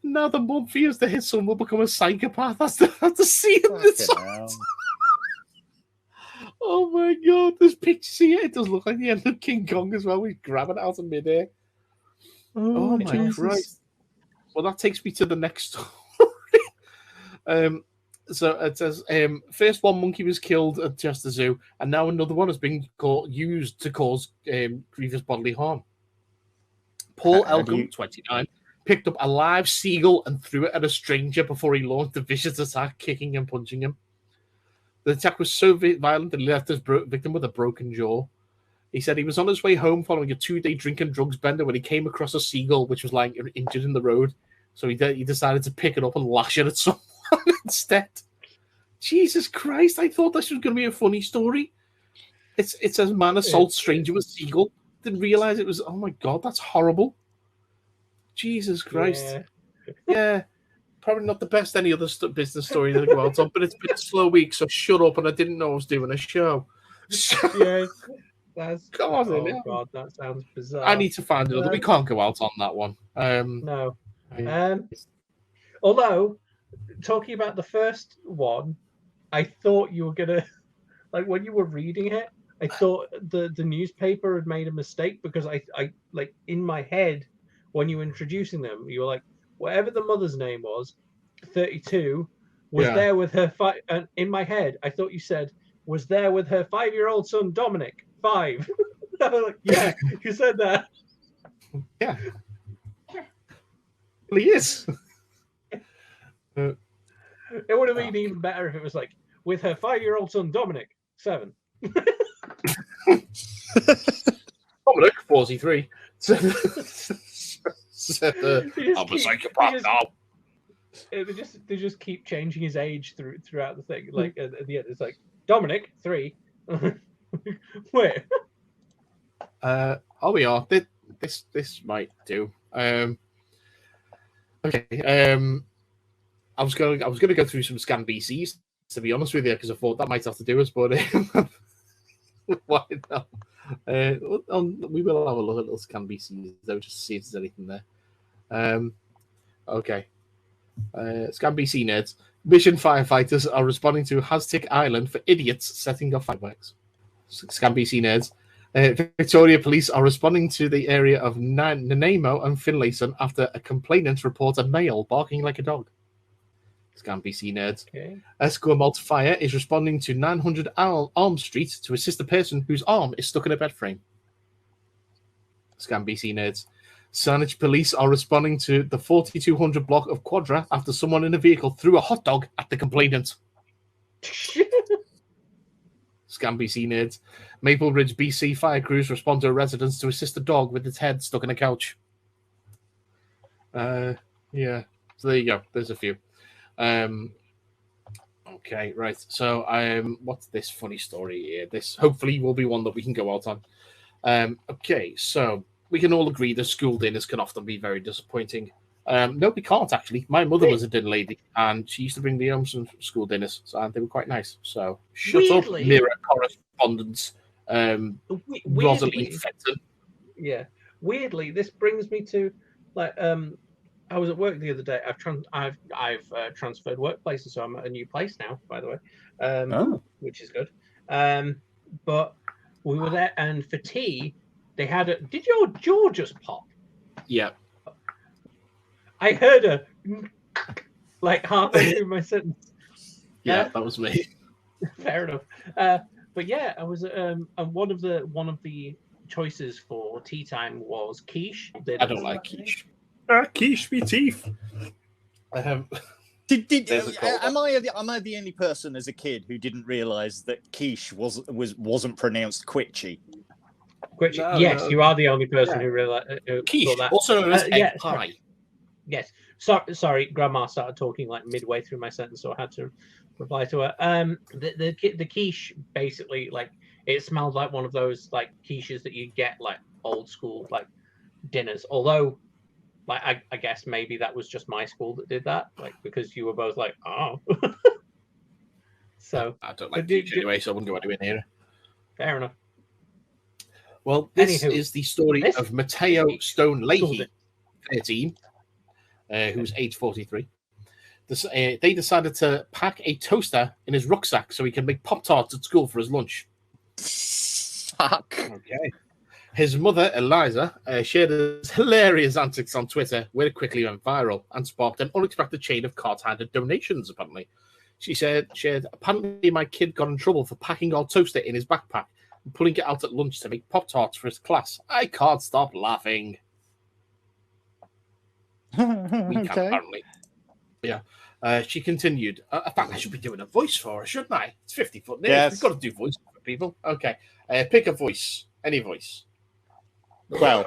Now the mum fears that his son will become a psychopath after seeing this. Oh my god, this picture here, it does look like the end of King Kong as well. He's grabbing it out of midair. Oh my Jesus Christ. Well, that takes me to the next story. So it says, first one monkey was killed at Chester Zoo, and now another one has been used to cause grievous bodily harm. Paul Elcom, 29, picked up a live seagull and threw it at a stranger before he launched a vicious attack, kicking and punching him. The attack was so violent that he left his victim with a broken jaw. He said he was on his way home following a 2-day drink and drugs bender when he came across a seagull which was lying injured in the road. So he decided to pick it up and lash it at someone instead. Jesus Christ, I thought this was going to be a funny story. It says man assaults stranger with seagull. Didn't realize it was, oh my god, that's horrible. Jesus Christ. Yeah. Probably not the best any other business story that I go out on, but it's been a slow week, so shut up, and I didn't know I was doing a show. Yeah, that's... God, God, that sounds bizarre. I need to find another. We can't go out on that one. No. Although, talking about the first one, I thought you were going to... Like, when you were reading it, I thought the newspaper had made a mistake because I like, in my head, when you were introducing them, you were like, whatever the mother's name was, 32, was there with her and in my head, I thought you said, was there with her 5-year-old son, Dominic, 5. I was like, yeah, you said that. Yeah. Well, he is. It would have been even better if it was like, with her 5-year-old son, Dominic, 7. Dominic, 43. I'm a psychopath now. They just keep changing his age throughout the thing. Like at the end, it's like Dominic 3. Wait. We are. This might do. Okay. I was going to go through some scan BCs, to be honest with you, because I thought that might have to do us, but why not? We will have a look at little scan BCs though, just to see if there's anything there. Okay. Scan BC nerds. Mission firefighters are responding to Haztic Island for idiots setting off fireworks. Scan BC nerds. Victoria police are responding to the area of Nanaimo and Finlayson after a complainant reports a male barking like a dog. Scan BC nerds. Okay. Esquimalt Fire is responding to 900 Arm Street to assist a person whose arm is stuck in a bed frame. Scan BC nerds. Saanich police are responding to the 4200 block of Quadra after someone in a vehicle threw a hot dog at the complainant. Scan BC nerds. Maple Ridge, BC fire crews respond to a residence to assist a dog with its head stuck in a couch. Yeah, so there you go. There's a few. Okay, right. So, what's this funny story here? This hopefully will be one that we can go out on. Okay, so we can all agree that school dinners can often be very disappointing. No, we can't actually. My mother was a dinner lady, and she used to bring me home some school dinners, and they were quite nice. So, shut up, mirror correspondence. Rosalie Fenton. Yeah, weirdly, this brings me to like I was at work the other day. I've transferred workplaces, so I'm at a new place now. By the way, which is good. But we were there, and for tea, they had a. Did your jaw just pop? Yeah. I heard a like halfway through my sentence. Yeah, that was me. Fair enough. But yeah, I was and one of the choices for tea time was quiche. I don't like quiche. Quiche me teeth. Am I the only person as a kid who didn't realise that quiche wasn't pronounced quitchy? No, yes, you are the only person who realized quiche, that. Also known as egg pie. Yes. Sorry, Grandma started talking like midway through my sentence, so I had to reply to her. The quiche basically, like, it smelled like one of those like quiches that you get like old school like dinners. Although, like, I guess maybe that was just my school that did that, like, because you were both like, oh. So I don't like quiche anyway, so I wouldn't go anywhere near it. Fair enough. Well, this is the story of Mateo Stone Leahy, 13, who's age 43. They decided to pack a toaster in his rucksack so he can make Pop-Tarts at school for his lunch. Fuck. Okay. His mother, Eliza, shared his hilarious antics on Twitter, where it quickly went viral and sparked an unexpected chain of card-handed donations, apparently. She said, apparently my kid got in trouble for packing our toaster in his backpack and pulling it out at lunch to make Pop-Tarts for his class. I can't stop laughing. We can, apparently. Yeah. She continued, I thought I should be doing a voice for her, shouldn't I? It's 50 foot news. Yes. We've got to do voice for people. Okay. Pick a voice. Any voice. Well,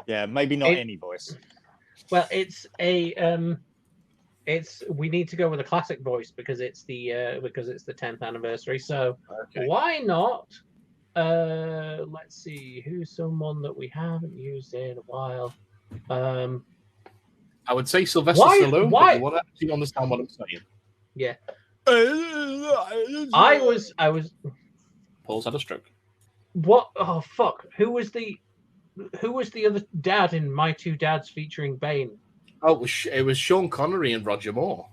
yeah, maybe not any voice. Well, it's we need to go with a classic voice because it's the 10th anniversary. So why not? Let's see, who's someone that we haven't used in a while. I would say Sylvester Stallone. Why? You want to actually understand what I'm saying? Yeah. I was. Paul's had a stroke. What? Oh fuck! Who was the other dad in My Two Dads featuring Bane? Oh, it was Sean Connery and Roger Moore.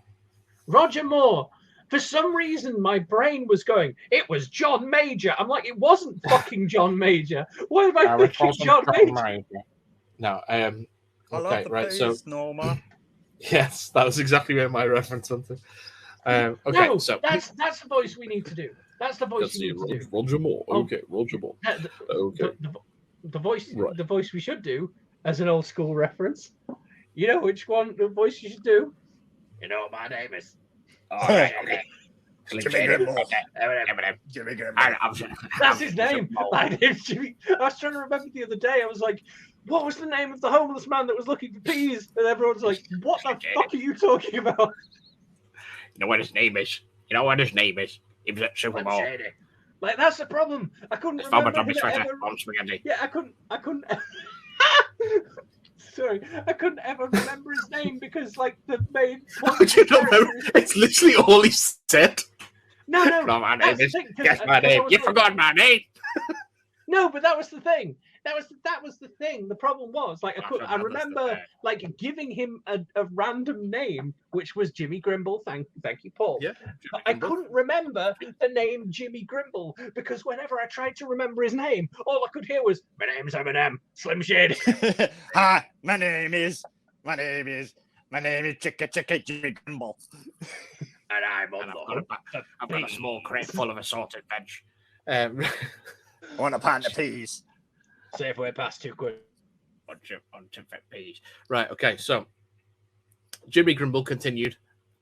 Roger Moore. For some reason, my brain was going, it was John Major. I'm like, it wasn't fucking John Major. Why am I thinking John Major? No, okay, right. So, Norma. Yes, that was exactly where my reference went to. Okay, no, so that's the voice we need to do. That's the voice we need to do. Roger Moore. Okay, Roger Moore. Okay. The voice we should do as an old school reference. You know which one? The voice you should do. You know what my name is. Okay. Jimmy That's his name. I was trying to remember the other day. I was like, what was the name of the homeless man that was looking for peas? And everyone's like, what the fuck are you talking about? You know what his name is? He was at Super Bowl. Like, that's the problem. I couldn't remember. Yeah, I couldn't. Sorry, I couldn't ever remember his name because, like, the main. It's literally all he said. No. My name is. Guess my name. You forgot my name. No, but that was the thing. That was the thing. The problem was, like, I remember like giving him a random name, which was Jimmy Grimble. Thank you, Paul. Yeah. But I couldn't remember the name Jimmy Grimble because whenever I tried to remember his name, all I could hear was, "My name's Eminem, Slim Shady." Hi, my name is Chicka Jimmy Grimble. And I've got a small crate full of assorted veg. I want a pint of peas. Safeway past £2. Bunch of peas. Right, okay, so Jimmy Grimble continued.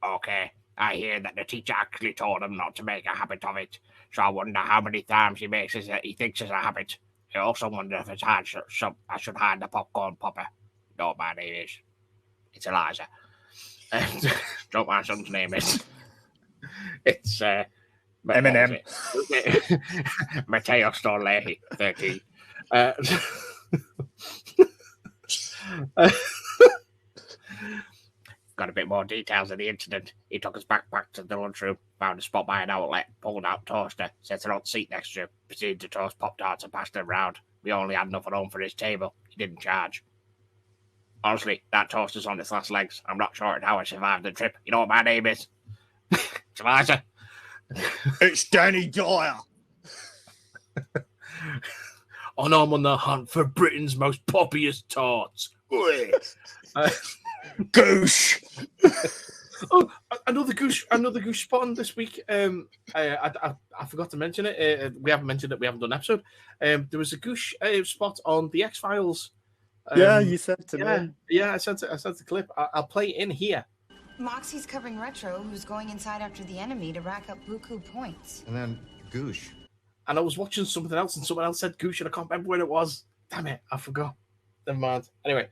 Okay, I hear that the teacher actually told him not to make a habit of it. So I wonder how many times he thinks it's a habit. I also wonder if I should hide the popcorn popper. No, my name is. It's Eliza. Don't my son's name is. It's Eminem. Mateo Stone Leahy, 13. Got a bit more details of the incident. He took his backpack to the lunchroom, found a spot by an outlet, pulled out toaster, set it on the seat next to him, proceeded to toast Pop-Tarts and passed them round. We only had enough at home for his table. He didn't charge. Honestly, that toaster's on its last legs. I'm not sure how I survived the trip. You know what my name is? It's Eliza. It's Danny Dyer. And I'm on the hunt for Britain's most poppiest tarts. Gooosh. Oh, another Gooosh spawn this week. I forgot to mention it. We haven't mentioned it. We haven't done an episode. There was a Gooosh spot on the X-Files. Yeah, you sent to me. Yeah, I sent the clip. I'll play it in here. Moxie's covering Retro, who's going inside after the enemy to rack up buku points. And then Gooosh. And I was watching something else, and someone else said Gooosh, and I can't remember where it was. Damn it, I forgot. Never mind. Anyway,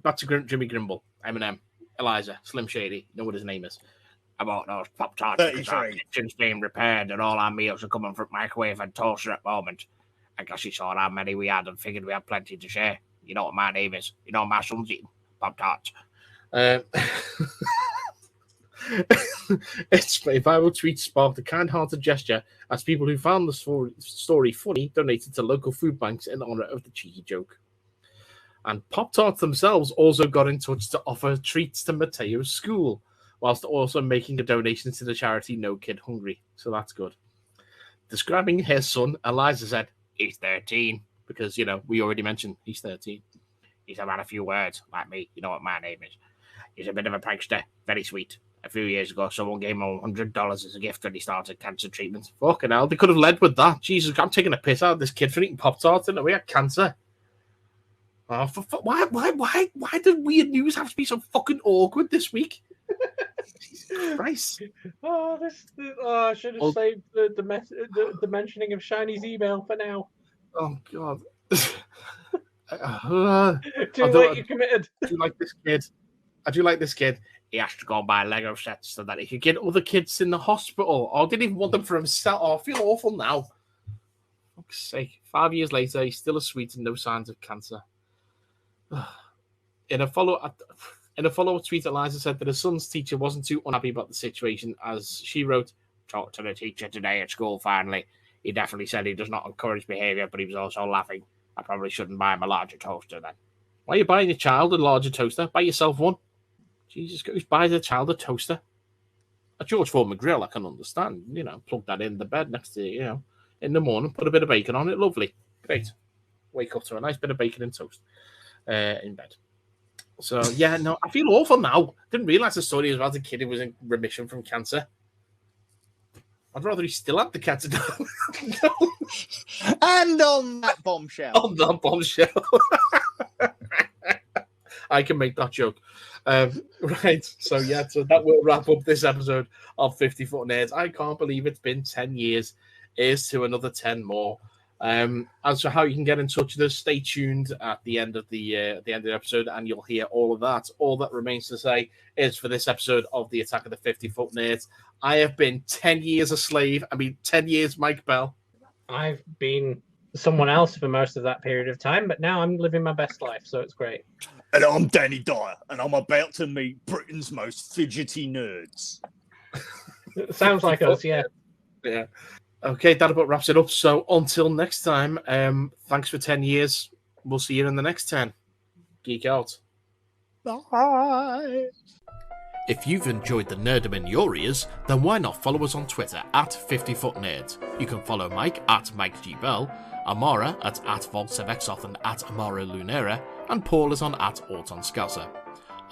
back to Jimmy Grimble, Eminem, Eliza, Slim Shady, you know what his name is. I bought those Pop-Tarts because our kitchen's being repaired and all our meals are coming from microwave and toaster at the moment. I guess he saw how many we had and figured we had plenty to share. You know what my name is. You know my son's eating Pop-Tarts. Its viral tweet sparked a kind-hearted gesture as people who found the story funny donated to local food banks in honor of the cheeky joke. And Pop-Tarts themselves also got in touch to offer treats to Mateo's school, whilst also making a donation to the charity No Kid Hungry. So that's good. Describing his son, Eliza said, "He's 13," because, we already mentioned he's 13. He's had a few words, like me. You know what my name is. He's a bit of a prankster, very sweet. A few years ago, someone gave him $100 as a gift when he started cancer treatment. Fucking hell, they could have led with that. Jesus, I'm taking a piss out of this kid for eating Pop-Tarts, and we had cancer. Oh, why did weird news have to be so fucking awkward this week? Jesus Christ. I should have saved the mentioning of Shiny's email for now. Oh, God. Too late, you committed. I do like this kid. He has to go and buy Lego sets so that he could get other kids in the hospital. I didn't even want them for himself. Oh, I feel awful now. For fuck's sake. 5 years later, he's still as sweet and no signs of cancer. In a follow-up tweet, Eliza said that her son's teacher wasn't too unhappy about the situation, as she wrote, "Talked to the teacher today at school, finally. He definitely said he does not encourage behaviour, but he was also laughing. I probably shouldn't buy him a larger toaster then." Why are you buying your child a larger toaster? Buy yourself one. Jesus, who buys a child a toaster? A George Foreman grill, I can understand. Plug that in the bed next to in the morning, put a bit of bacon on it. Lovely. Great. Wake up to a nice bit of bacon and toast in bed. So, I feel awful now. Didn't realise the story was about a kid who was in remission from cancer. I'd rather he still had the cancer. No. And on that bombshell. I can make that joke. Right. So that will wrap up this episode of 50 Foot Nerds. I can't believe it's been 10 years. Here's to another 10 more. As for how you can get in touch with us, stay tuned at the end of the episode, and you'll hear all of that. All that remains to say is for this episode of the Attack of the 50 Foot Nerds, I have been 10 years a slave. 10 years, Mike Bell. I've been someone else for most of that period of time, but now I'm living my best life, so it's great. And I'm Danny Dyer, and I'm about to meet Britain's most fidgety nerds. Sounds like us, yeah. Yeah. Okay, that about wraps it up. So until next time, thanks for 10 years. We'll see you in the next 10. Geek out. Bye. If you've enjoyed the nerdom in your ears, then why not follow us on Twitter at 50footnerds. You can follow Mike at Mike G. Bell, Amara at Voltsevexoth and at Amara Lunera, and Paul is on at Auton Scouser.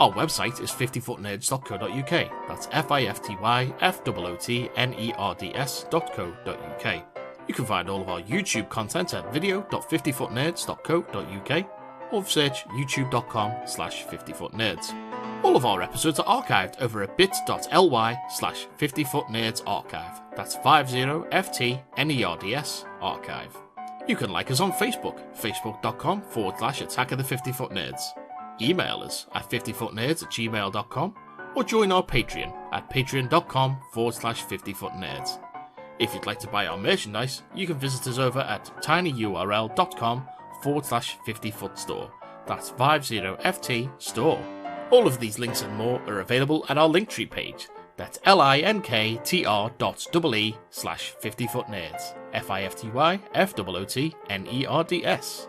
Our website is 50footnerds.co.uk. That's FIFTYFOOTNERDS.co.uk. You can find all of our YouTube content at video.50footnerds.co.uk or search youtube.com/50footnerds. All of our episodes are archived over at bit.ly/50footnerdsarchive. That's 50FTNERDS archive. You can like us on Facebook, facebook.com/Attack of the 50 Foot Nerds. Email us at 50footnerds@gmail.com or join our Patreon at patreon.com/50footnerds. If you'd like to buy our merchandise, you can visit us over at tinyurl.com/50footstore. That's 50FT store. All of these links and more are available at our Linktree page. That's linktr.ee/50footnerds. FIFTYFOOTNERDS.